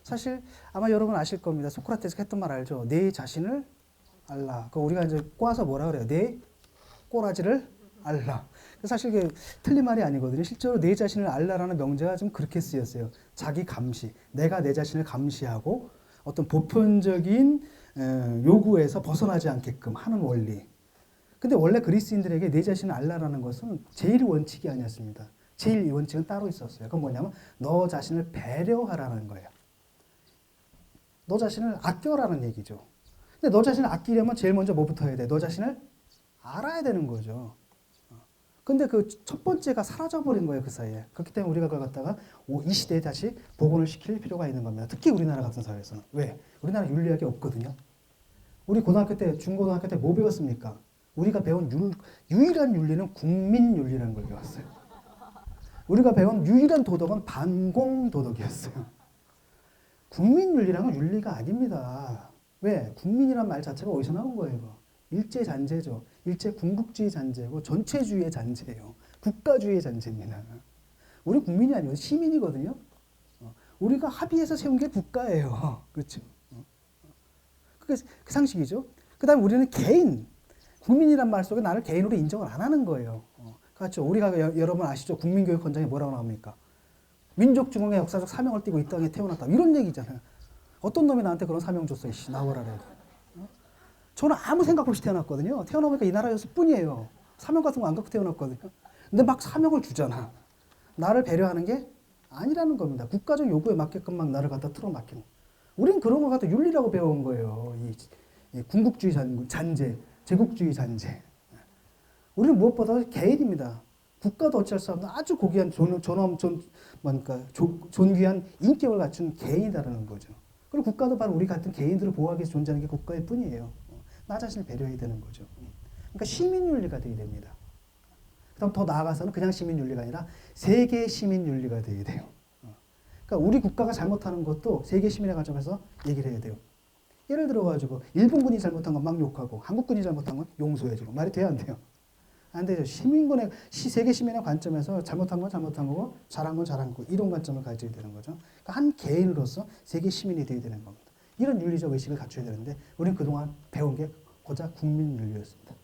사실 아마 여러분 아실 겁니다. 소크라테스가 했던 말 알죠? 내 자신을 알라. 그 우리가 이제 꼬아서 뭐라 그래요? 내 꼬라지를 알라. 사실 이게 틀린 말이 아니거든요. 실제로 내 자신을 알라라는 명제가 좀 그렇게 쓰였어요. 자기 감시. 내가 내 자신을 감시하고 어떤 보편적인 요구에서 벗어나지 않게끔 하는 원리. 근데 원래 그리스인들에게 내 자신을 알라라는 것은 제1원칙이 아니었습니다. 제1원칙은 따로 있었어요. 그건 뭐냐면 너 자신을 배려하라는 거예요. 너 자신을 아껴라는 얘기죠. 근데 너 자신을 아끼려면 제일 먼저 뭐부터 해야 돼? 너 자신을 알아야 되는 거죠. 근데 그 첫 번째가 사라져버린 거예요, 그 사이에. 그렇기 때문에 우리가 그걸 갖다가 이 시대에 다시 복원을 시킬 필요가 있는 겁니다. 특히 우리나라 같은 사회에서는. 왜? 우리나라 윤리학이 없거든요. 우리 고등학교 때, 중고등학교 때 뭐 배웠습니까? 우리가 배운 유일한 윤리는 국민윤리라는 걸 배웠어요. 우리가 배운 유일한 도덕은 반공도덕이었어요. 국민윤리라는 건 윤리가 아닙니다. 왜? 국민이란 말 자체가 어디서 나온 거예요, 이거? 일제잔재죠. 일제궁극주의 잔재고 전체주의의 잔재예요. 국가주의의 잔재입니다. 우리 국민이 아니고 시민이거든요. 우리가 합의해서 세운 게 국가예요. 그렇죠? 그게 그 상식이죠. 그 다음에 우리는 개인, 국민이란 말 속에 나를 개인으로 인정을 안 하는 거예요. 그렇죠. 우리가 여러분 아시죠? 국민교육헌장에 뭐라고 나옵니까? 민족중흥의 역사적 사명을 띠고 이 땅에 태어났다. 이런 얘기잖아요. 어떤 놈이 나한테 그런 사명 줬어, 이씨, 나오라 그래. 저는 아무 생각 없이 태어났거든요. 태어나보니까 이 나라였을 뿐이에요. 사명 같은 거 안 갖고 태어났거든요. 근데 막 사명을 주잖아. 나를 배려하는 게 아니라는 겁니다. 국가적 요구에 맞게끔 막 나를 갖다 틀어막히는. 우린 그런 걸 갖다 윤리라고 배운 거예요. 이 군국주의 잔재, 제국주의 잔재. 우리는 무엇보다 개인입니다. 국가도 어찌할 수 없는 아주 고귀한 존귀한 인격을 갖춘 개인이라는 거죠. 그리고 국가도 바로 우리 같은 개인들을 보호하기 위해서 존재하는 게 국가일 뿐이에요. 나 자신을 배려해야 되는 거죠. 그러니까 시민윤리가 되어야 됩니다. 그다음 더 나아가서는 그냥 시민윤리가 아니라 세계 시민윤리가 되어야 돼요. 그러니까 우리 국가가 잘못하는 것도 세계 시민의 관점에서 얘기를 해야 돼요. 예를 들어가지고 일본군이 잘못한 건 막 욕하고 한국군이 잘못한 건 용서해주고 말이 돼야 안 돼요? 안 되죠. 세계 시민의 관점에서 잘못한 건 잘못한 거고 잘한 건 잘한 거고 이런 관점을 가져야 되는 거죠. 그러니까 한 개인으로서 세계 시민이 되어야 되는 겁니다. 이런 윤리적 의식을 갖춰야 되는데 우리는 그동안 배운 게 고작 국민윤리였습니다.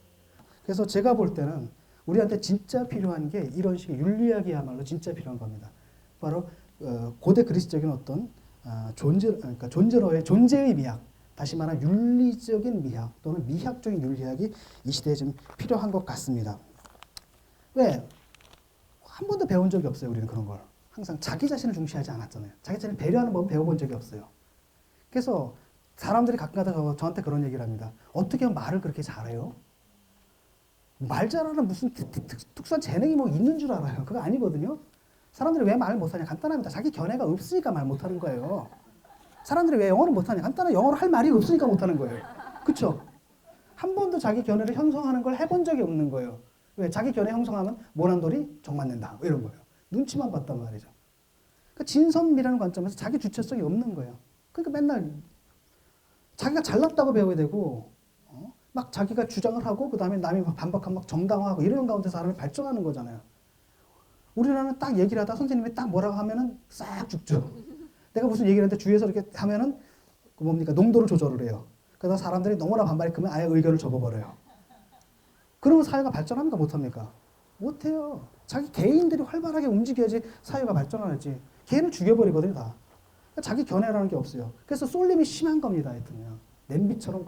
그래서 제가 볼 때는 우리한테 진짜 필요한 게 이런 식의 윤리학이야말로 진짜 필요한 겁니다. 바로 고대 그리스적인 어떤 그러니까 존재의 미학, 다시 말하면 윤리적인 미학 또는 미학적인 윤리학이 이 시대에 좀 필요한 것 같습니다. 왜? 한 번도 배운 적이 없어요. 우리는 그런 걸. 항상 자기 자신을 중시하지 않았잖아요. 자기 자신을 배려하는 법은 배워본 적이 없어요. 그래서 사람들이 가끔가다 저한테 그런 얘기를 합니다. 어떻게 말을 그렇게 잘해요? 말 잘하는 무슨 특수한 재능이 뭐 있는 줄 알아요. 그거 아니거든요. 사람들이 왜 말을 못하냐? 간단합니다. 자기 견해가 없으니까 말 못하는 거예요. 사람들이 왜 영어를 못하냐? 간단한 영어로 할 말이 없으니까 못하는 거예요. 그렇죠? 한 번도 자기 견해를 형성하는 걸 해본 적이 없는 거예요. 왜? 자기 견해 형성하면 모난 돌이 정 맞는다. 뭐 이런 거예요. 눈치만 봤단 말이죠. 그러니까 진선미라는 관점에서 자기 주체성이 없는 거예요. 그러니까 맨날 자기가 잘났다고 배워야 되고 막 자기가 주장을 하고 그 다음에 남이 반박하면 막 정당화하고 이런 가운데 사람을 발전하는 거잖아요. 우리나라는 딱 얘기를 하다 선생님이 딱 뭐라고 하면은 싹 죽죠. 내가 무슨 얘기를 했는데 주위에서 이렇게 하면은 그 뭡니까 농도를 조절을 해요. 그러다 사람들이 너무나 반발이 크면 아예 의견을 접어버려요. 그러면 사회가 발전합니까 못합니까? 못해요. 자기 개인들이 활발하게 움직여야지 사회가 발전하지. 개인을 죽여버리거든요 다. 그러니까 자기 견해라는 게 없어요. 그래서 쏠림이 심한 겁니다. 하여튼요. 냄비처럼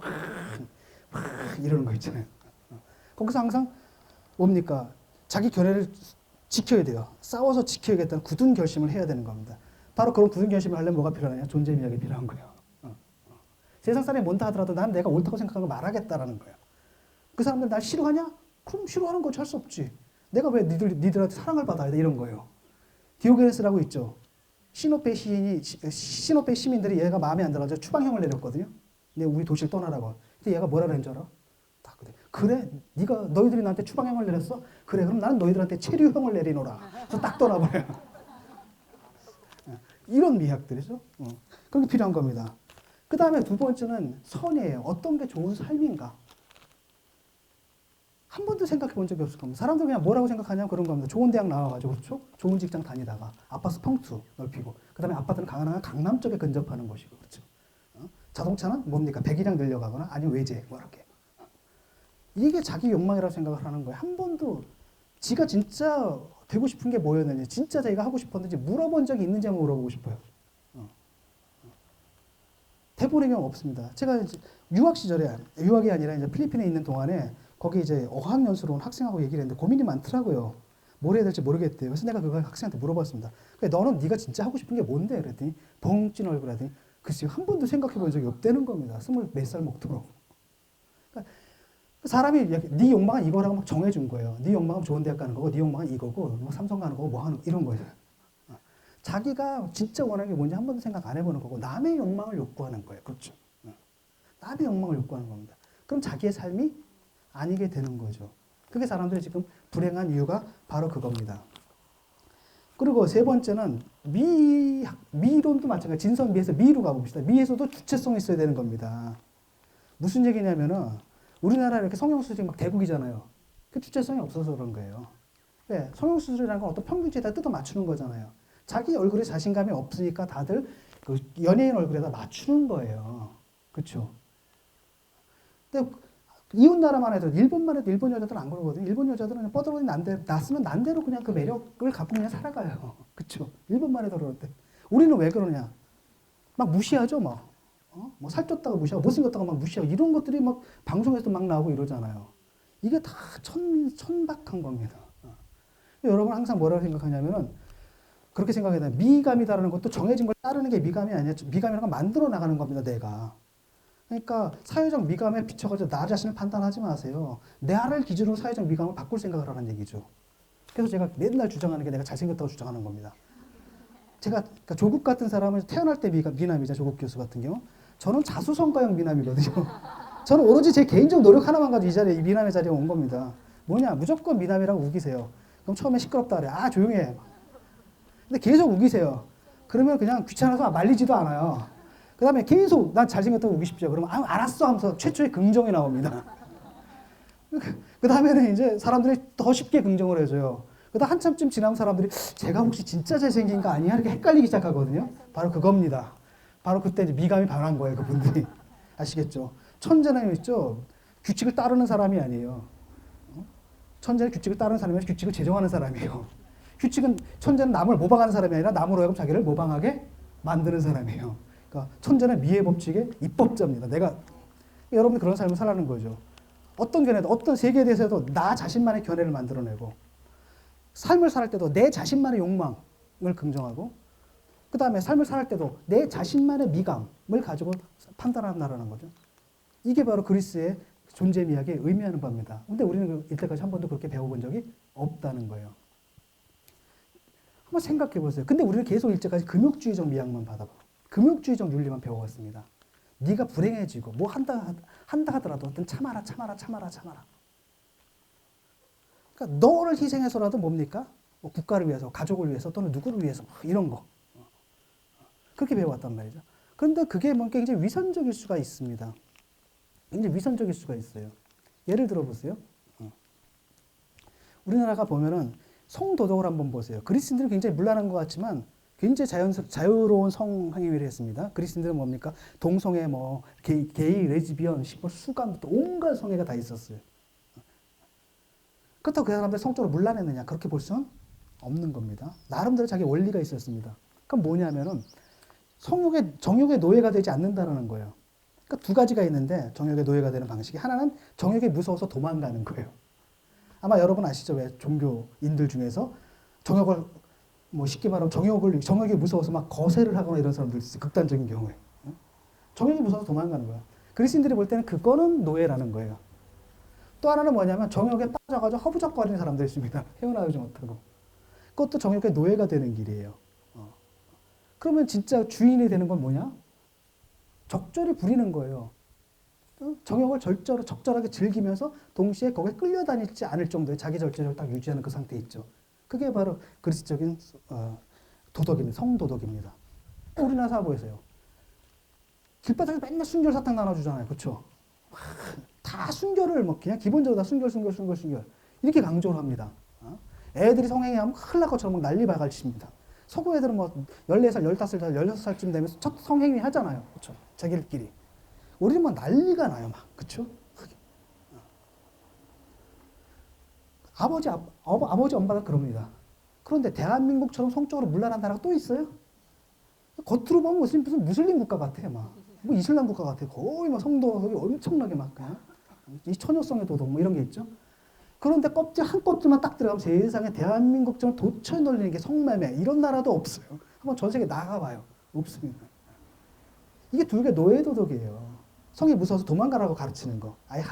확 이러는 거 있잖아요. 거기서 항상 뭡니까? 자기 견해를 지켜야 돼요. 싸워서 지켜야겠다는 굳은 결심을 해야 되는 겁니다. 바로 그런 굳은 결심을 하려면 뭐가 필요하냐? 존재미학이 필요한 거예요. 세상 사람이 뭔다 하더라도 난 내가 옳다고 생각하는 걸 말하겠다라는 거예요. 그 사람들 날 싫어하냐? 그럼 싫어하는 거지 할 수 없지. 내가 왜 니들한테 사랑을 받아야 돼? 이런 거예요. 디오게네스라고 있죠. 시노페 시민들이 얘가 마음에 안 들어서 추방형을 내렸거든요. 근데 우리 도시를 떠나라고. 근데 얘가 뭐라 그랬는 줄 알아? 다 그래. 너희들이 나한테 추방형을 내렸어? 그래. 그럼 나는 너희들한테 체류형을 내리노라. 그래서 딱 떠나버려요. 이런 미학들이죠. 그런 게 필요한 겁니다. 그 다음에 두 번째는 선이에요. 어떤 게 좋은 삶인가? 한 번도 생각해 본 적이 없을 겁니다. 사람들 그냥 뭐라고 생각하냐면 그런 겁니다. 좋은 대학 나와가지고, 그렇죠? 좋은 직장 다니다가, 아파트 평수 넓히고, 그 다음에 아파트는 강남 쪽에 근접하는 것이고, 그렇죠? 자동차는 뭡니까? 배기량 늘려가거나, 아니면 외제, 뭐 이렇게. 이게 자기 욕망이라고 생각을 하는 거예요. 한 번도 지가 진짜 되고 싶은 게 뭐였는지, 진짜 자기가 하고 싶었는지 물어본 적이 있는지 한번 물어보고 싶어요. 대부분의 경우 없습니다. 제가 이제 유학 시절에, 유학이 아니라 이제 필리핀에 있는 동안에 거기 이제 어학연수로 온 학생하고 얘기를 했는데 고민이 많더라고요. 뭘 해야 될지 모르겠대요. 그래서 내가 그걸 학생한테 물어봤습니다. 너는 네가 진짜 하고 싶은 게 뭔데? 그랬더니 벙 찐 얼굴 하더니 글쎄요, 한 번도 생각해 본 적이 없다는 겁니다. 24살 먹도록. 그러니까 사람이 네 욕망은 이거라고 막 정해준 거예요. 네 욕망은 좋은 대학 가는 거고, 네 욕망은 이거고, 뭐 삼성 가는 거고, 뭐 하는 거, 이런 거예요. 자기가 진짜 원하는 게 뭔지 한 번도 생각 안 해보는 거고, 남의 욕망을 욕구하는 거예요. 그렇죠. 남의 욕망을 욕구하는 겁니다. 그럼 자기의 삶이 아니게 되는 거죠. 그게 사람들이 지금 불행한 이유가 바로 그겁니다. 그리고 세 번째는 미론도 마찬가지. 진선미에서 미로 가봅시다. 미에서도 주체성이 있어야 되는 겁니다. 무슨 얘기냐면은 우리나라 이렇게 성형수술이 막 대국이잖아요. 그 주체성이 없어서 그런 거예요. 네, 성형수술이라는 건 어떤 평균치에다 뜯어 맞추는 거잖아요. 자기 얼굴에 자신감이 없으니까 다들 그 연예인 얼굴에다 맞추는 거예요. 그렇죠? 근데 이웃 나라만 해도 일본만 해도 일본 여자들은 안 그러거든요. 일본 여자들은 그냥 뻐드러니 났으면 난대로 그냥 그 매력을 갖고 그냥 살아가요. 그렇죠? 일본만 해도 그럴 때. 우리는 왜 그러냐? 막 무시하죠, 뭐. 뭐 살쪘다가 무시하고 못생겼다가 막 무시하고 이런 것들이 막 방송에서 막 나오고 이러잖아요. 이게 다 천박한 겁니다. 여러분 항상 뭐라고 생각하냐면은 그렇게 생각해야 돼요. 미감이다라는 것도 정해진 걸 따르는 게 미감이 아니라 미감이라는 건 만들어 나가는 겁니다. 내가. 그러니까 사회적 미감에 비춰가지고 나 자신을 판단하지 마세요. 나를 기준으로 사회적 미감을 바꿀 생각을 하라는 얘기죠. 그래서 제가 맨날 주장하는 게 내가 잘생겼다고 주장하는 겁니다. 제가 그러니까 조국 같은 사람은 태어날 때 미남이죠. 조국 교수 같은 경우. 저는 자수성가형 미남이거든요. 저는 오로지 제 개인적 노력 하나만 가지고 이 자리에, 이 미남의 자리에 온 겁니다. 뭐냐, 무조건 미남이라고 우기세요. 그럼 처음에 시끄럽다 그래. 아, 조용히 해. 근데 계속 우기세요. 그러면 그냥 귀찮아서 말리지도 않아요. 그 다음에 계속 난 잘생겼다고 우기십시오. 그러면 아, 알았어 하면서 최초의 긍정이 나옵니다. 그 다음에는 이제 사람들이 더 쉽게 긍정을 해줘요. 그다음 한참쯤 지나면 사람들이 제가 혹시 진짜 잘생긴 거 아니야? 이렇게 헷갈리기 시작하거든요. 바로 그겁니다. 바로 그때 이제 미감이 변한 거예요, 그분들이. 아시겠죠? 천재는 있죠. 규칙을 따르는 사람이 아니에요. 천재는 규칙을 따르는 사람이 아니라 규칙을 제정하는 사람이에요. 천재는 남을 모방하는 사람이 아니라 남으로 하여금 자기를 모방하게 만드는 사람이에요. 그러니까 천재는 미의 법칙의 입법자입니다. 여러분이 그런 삶을 살라는 거죠. 어떤 견해도, 어떤 세계에 대해서도 나 자신만의 견해를 만들어내고, 삶을 살 때도 내 자신만의 욕망을 긍정하고, 그 다음에 삶을 살 때도 내 자신만의 미감을 가지고 판단한다는 거죠. 이게 바로 그리스의 존재 미학에 의미하는 바입니다. 근데 우리는 이때까지 한 번도 그렇게 배워본 적이 없다는 거예요. 한번 생각해 보세요. 근데 우리는 계속 일제까지 금욕주의적 미학만 받아봐. 금욕주의적 윤리만 배워왔습니다. 네가 불행해지고 뭐 한다 하더라도 어떤 참아라. 그러니까 너를 희생해서라도 뭡니까? 뭐 국가를 위해서, 가족을 위해서, 또는 누구를 위해서 이런 거. 그렇게 배워왔단 말이죠. 그런데 그게 뭐 굉장히 위선적일 수가 있습니다. 굉장히 위선적일 수가 있어요. 예를 들어 보세요. 우리나라가 보면은 성도덕을 한번 보세요. 그리스인들은 굉장히 문란한 것 같지만 굉장히 자유로운 성행위를 했습니다. 그리스인들은 뭡니까? 동성애, 뭐 게이, 레즈비언, 수감부터 온갖 성애가 다 있었어요. 그렇다고 그 사람들 성적으로 문란했느냐? 그렇게 볼 수는 없는 겁니다. 나름대로 자기 원리가 있었습니다. 그럼 뭐냐면은 정욕의 노예가 되지 않는다는 거예요. 그러니까 두 가지가 있는데 정욕의 노예가 되는 방식이, 하나는 정욕이 무서워서 도망가는 거예요. 아마 여러분 아시죠? 왜 종교인들 중에서 정욕을 뭐 쉽게 말하면 정욕이 무서워서 막 거세를 하거나 이런 사람들 있어요. 극단적인 경우에. 정욕이 무서워서 도망가는 거야. 그리스인들이 볼 때는 그거는 노예라는 거예요. 또 하나는 뭐냐면 정욕에 빠져가지고 허부적거리는 사람들이 있습니다. 헤어나오지 못하고. 그것도 정욕의 노예가 되는 길이에요. 그러면 진짜 주인이 되는 건 뭐냐? 적절히 부리는 거예요. 정욕을 적절하게 즐기면서 동시에 거기에 끌려다니지 않을 정도의 자기 절제를 딱 유지하는 그 상태 있죠. 그게 바로 그리스적인 도덕입니다. 성도덕입니다. 우리나라 사보세요. 길바닥에서 맨날 순결 사탕 나눠주잖아요. 그렇죠? 다 순결을 뭐 그냥 기본적으로 다 순결 이렇게 강조를 합니다. 애들이 성행위하면 큰일 날 것처럼 막 난리 발갈칩니다. 서구 애들은 뭐 14살, 15살, 16살쯤 되면서 첫 성행위 하잖아요. 그렇죠? 자기들끼리. 우리는 뭐 난리가 나요, 막. 그렇죠? 아버지, 엄마가 그럽니다. 그런데 대한민국처럼 성적으로 문란한 나라가 또 있어요? 겉으로 보면 무슨 무슬림 국가 같아, 막. 뭐 이슬람 국가 같아. 거의 막 성도덕이 엄청나게 막. 이 처녀성의 도덕, 뭐 이런 게 있죠? 그런데 한 껍질만 딱 들어가면 세상에 대한민국처럼 도처에 널리는 게 성매매, 이런 나라도 없어요. 한번 전 세계 나가봐요. 없습니다. 이게 두 개 노예 도덕이에요. 성이 무서워서 도망가라고 가르치는 거. 아예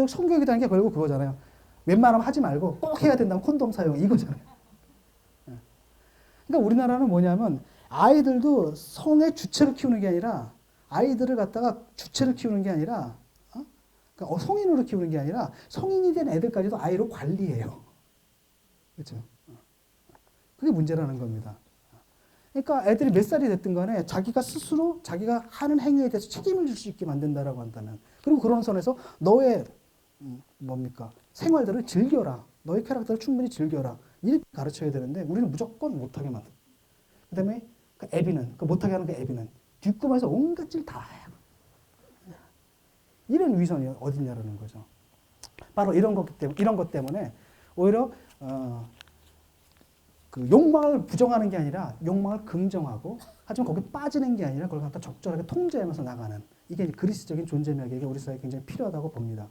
성교육이라는 게 결국 그거잖아요. 웬만하면 하지 말고 꼭 해야 된다면 콘돔 사용, 이거잖아요. 그러니까 우리나라는 뭐냐면 아이들도 성의 주체로 키우는 게 아니라, 아이들을 갖다가 주체로 키우는 게 아니라, 그러니까 성인으로 키우는 게 아니라 성인이 된 애들까지도 아이로 관리해요. 그렇죠? 그게 문제라는 겁니다. 그러니까 애들이 몇 살이 됐든 간에 자기가 스스로 자기가 하는 행위에 대해서 책임을 질 수 있게 만든다라고 한다면, 그리고 그런 선에서 너의 생활들을 즐겨라. 너의 캐릭터를 충분히 즐겨라. 이렇게 가르쳐야 되는데 우리는 무조건 못하게 만든다. 그 다음에 못하게 하는 그 애비는 뒷구멍에서 온갖 짓 다 해요. 이런 위선이 어딨냐라는 거죠. 바로 이런 것 때문에 오히려 그 욕망을 부정하는 게 아니라 욕망을 긍정하고, 하지만 거기에 빠지는 게 아니라 그걸 갖다 적절하게 통제하면서 나가는, 이게 그리스적인 존재명이 우리 사회에 굉장히 필요하다고 봅니다.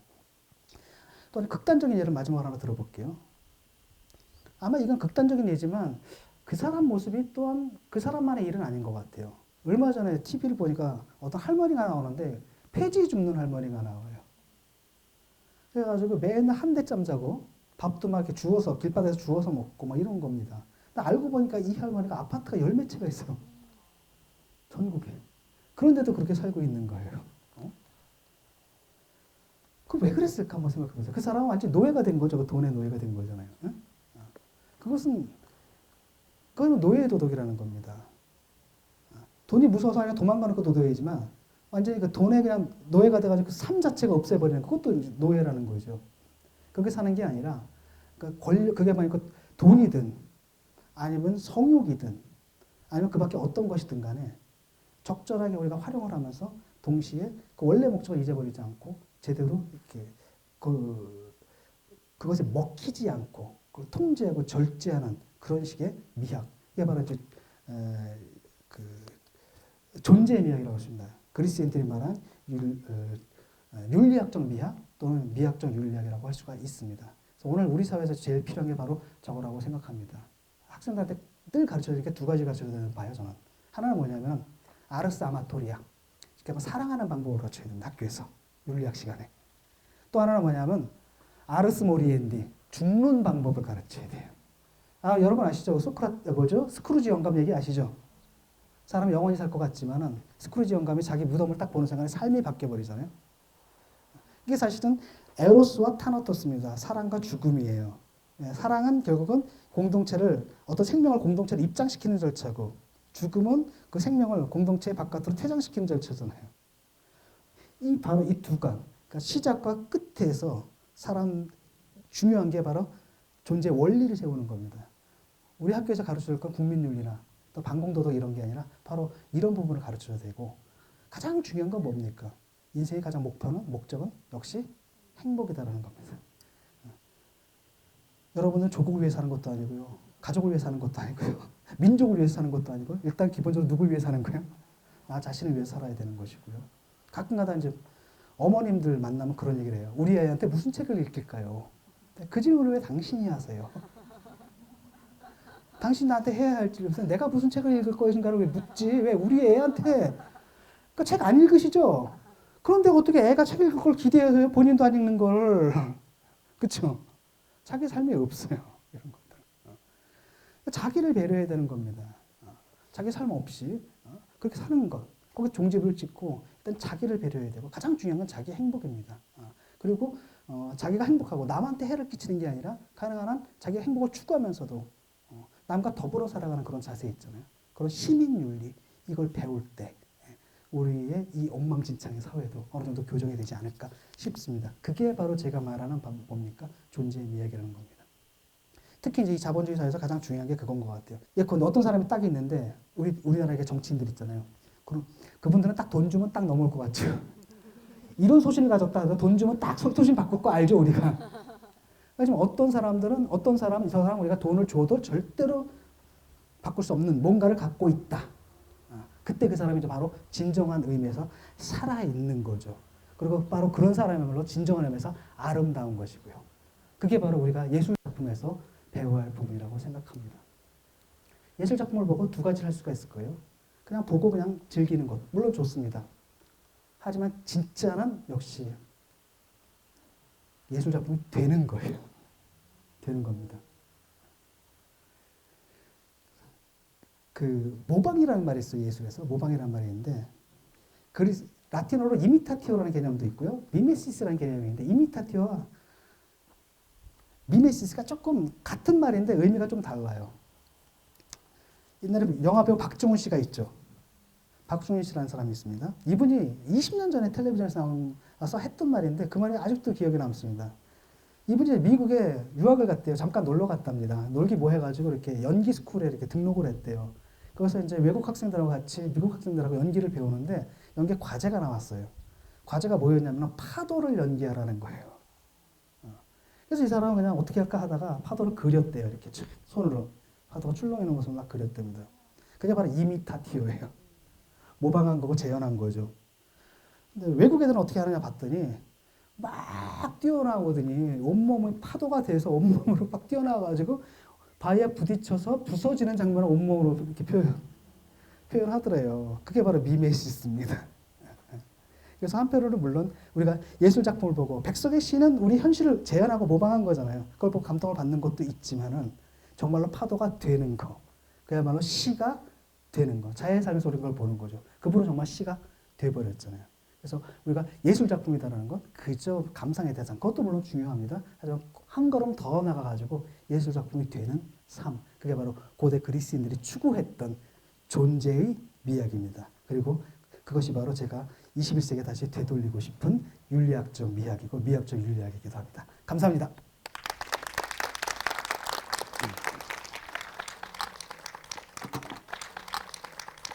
또 극단적인 예를 마지막으로 하나 들어볼게요. 아마 이건 극단적인 예지만 그 사람 모습이 또한 그 사람만의 일은 아닌 것 같아요. 얼마 전에 TV를 보니까 어떤 할머니가 나오는데 폐지 줍는 할머니가 나와요. 그래가지고 맨날 한 대짬 자고 밥도 막 이렇게 주워서 길바닥에서 주워서 먹고 막 이런 겁니다. 근데 알고 보니까 이 할머니가 아파트가 10몇 채가 있어요. 전국에. 그런데도 그렇게 살고 있는 거예요. 그 왜 그랬을까 한번 생각해 보세요. 그 사람은 완전 노예가 된 거죠. 그 돈의 노예가 된 거잖아요. 그건 노예의 도덕이라는 겁니다. 돈이 무서워서 아니라 도망가는 것도 노예이지만 완전히 그 돈에 그냥 노예가 돼가지고 그 삶 자체가 없애버리는 그것도 노예라는 거죠. 그렇게 사는 게 아니라 그게 만약 돈이든 아니면 성욕이든 아니면 그 밖에 어떤 것이든 간에 적절하게 우리가 활용을 하면서 동시에 그 원래 목적을 잊어버리지 않고 제대로 이렇게 그것에 먹히지 않고 그걸 통제하고 절제하는 그런 식의 미학. 이게 바로 이제 그 존재의 미학이라고 했습니다. 그리스인들이 말한 윤리학적 미학 또는 미학적 윤리학이라고 할 수가 있습니다. 그래서 오늘 우리 사회에서 제일 필요한 게 바로 저거라고 생각합니다. 학생들한테 늘 가르쳐야 될 게 두 가지 가르쳐야 되는 바예요. 저는 하나는 뭐냐면 아르스 아마토리아, 그러니까 사랑하는 방법을 가르쳐야 됩니다. 학교에서 윤리학 시간에. 또 하나는 뭐냐면 아르스 모리엔디, 죽는 방법을 가르쳐야 돼요. 여러분 아시죠? 스크루지 영감 얘기 아시죠? 사람이 영원히 살 것 같지만은 스크루지 영감이 자기 무덤을 딱 보는 순간에 삶이 바뀌어 버리잖아요. 이게 사실은 에로스와 타나토스입니다. 사랑과 죽음이에요. 사랑은 결국은 공동체를 어떤 생명을 공동체를 입장시키는 절차고 죽음은 그 생명을 공동체 바깥으로 퇴장시키는 절차잖아요. 바로 이 두가 그러니까 시작과 끝에서 중요한 게 바로 존재 원리를 세우는 겁니다. 우리 학교에서 가르쳐줄 건 국민윤리나 또 반공도덕 이런 게 아니라 바로 이런 부분을 가르쳐야 되고 가장 중요한 건 뭡니까? 인생의 가장 목적은 역시 행복이다라는 겁니다. 여러분은 조국을 위해 사는 것도 아니고요. 가족을 위해 사는 것도 아니고요. 민족을 위해 사는 것도 아니고 일단 기본적으로 누굴 위해 사는 거예요? 나 자신을 위해 살아야 되는 것이고요. 가끔가다 이제 어머님들 만나면 그런 얘기를 해요. 우리 애한테 무슨 책을 읽힐까요? 그 질문을 왜 당신이 하세요? 당신 나한테 해야 할 질문은 내가 무슨 책을 읽을 것인가를 왜 묻지? 왜 우리 애한테 그 책 안 읽으시죠? 그런데 어떻게 애가 책 읽을 걸 기대해서요? 본인도 안 읽는 걸. 그렇죠? 자기 삶이 없어요. 이런 것들. 자기를 배려해야 되는 겁니다. 자기 삶 없이 그렇게 사는 것. 거기 종지부를 찍고 일단 자기를 배려해야 되고 가장 중요한 건 자기 행복입니다. 그리고 자기가 행복하고 남한테 해를 끼치는 게 아니라 가능한 한 자기의 행복을 추구하면서도 남과 더불어 살아가는 그런 자세 있잖아요. 그런 시민윤리 이걸 배울 때 우리의 이 엉망진창의 사회도 어느 정도 교정이 되지 않을까 싶습니다. 그게 바로 제가 말하는 뭡니까? 존재의 미학이라는 겁니다. 특히 이제 이 자본주의 사회에서 가장 중요한 게 그건 것 같아요. 예컨대 어떤 사람이 딱 있는데 우리나라에 정치인들 있잖아요. 그럼 그분들은 딱 돈 주면 딱 넘어올 것 같죠. 이런 소신을 가졌다 해서 돈 주면 딱 소신 바꿀 거 알죠 우리가. 하지만 어떤 사람들은 저 사람 우리가 돈을 줘도 절대로 바꿀 수 없는 뭔가를 갖고 있다. 그때 그 사람이 바로 진정한 의미에서 살아있는 거죠. 그리고 바로 그런 사람이야말로 진정한 의미에서 아름다운 것이고요. 그게 바로 우리가 예술 작품에서 배워야 할 부분이라고 생각합니다. 예술 작품을 보고 두 가지를 할 수가 있을 거예요. 그냥 보고 그냥 즐기는 것. 물론 좋습니다. 하지만 진짜는 역시 예술 작품이 되는 거예요. 되는 겁니다. 그 모방이라는 말이 있어요. 예술에서 모방이라는 말이 있는데 라틴어로 이미타티오라는 개념도 있고요. 미메시스라는 개념이 있는데 이미타티오와 미메시스가 조금 같은 말인데 의미가 좀 달라요. 옛날에 영화배우 박정훈 씨가 있죠. 박정훈 씨라는 사람이 있습니다. 이분이 20년 전에 텔레비전에서 나와서 했던 말인데 그 말이 아직도 기억에 남습니다. 이분이 미국에 유학을 갔대요. 잠깐 놀러 갔답니다. 놀기 뭐 해가지고 이렇게 연기 스쿨에 이렇게 등록을 했대요. 그래서 이제 외국 학생들하고 같이 미국 학생들하고 연기를 배우는데 연기 과제가 나왔어요. 과제가 뭐였냐면 파도를 연기하라는 거예요. 그래서 이 사람은 그냥 어떻게 할까 하다가 파도를 그렸대요. 이렇게 손으로 파도가 출렁이는 모습을 막 그렸답니다. 그게 바로 이미타티오예요. 모방한 거고 재현한 거죠. 근데 외국 애들은 어떻게 하느냐 봤더니 막 뛰어나오더니 온몸이 파도가 돼서 온몸으로 막 뛰어나와가지고 바위에 부딪혀서 부서지는 장면을 온몸으로 이렇게 표현하더래요. 그게 바로 미메시스입니다. 그래서 한편으로는 물론 우리가 예술 작품을 보고 백석의 시는 우리 현실을 재현하고 모방한 거잖아요. 그걸 보고 감동을 받는 것도 있지만은 정말로 파도가 되는 거, 그야말로 시가 되는 거, 자연의 삶에서 우리가 그걸 보는 거죠. 그분은 정말 시가 돼버렸잖아요. 그래서 우리가 예술 작품이다라는 건 그저 감상의 대상, 그것도 물론 중요합니다. 하지만 한 걸음 더 나가가지고 예술 작품이 되는 삶, 그게 바로 고대 그리스인들이 추구했던 존재의 미학입니다. 그리고 그것이 바로 제가 21세기에 다시 되돌리고 싶은 윤리학적 미학이고 미학적 윤리학이기도 합니다. 감사합니다.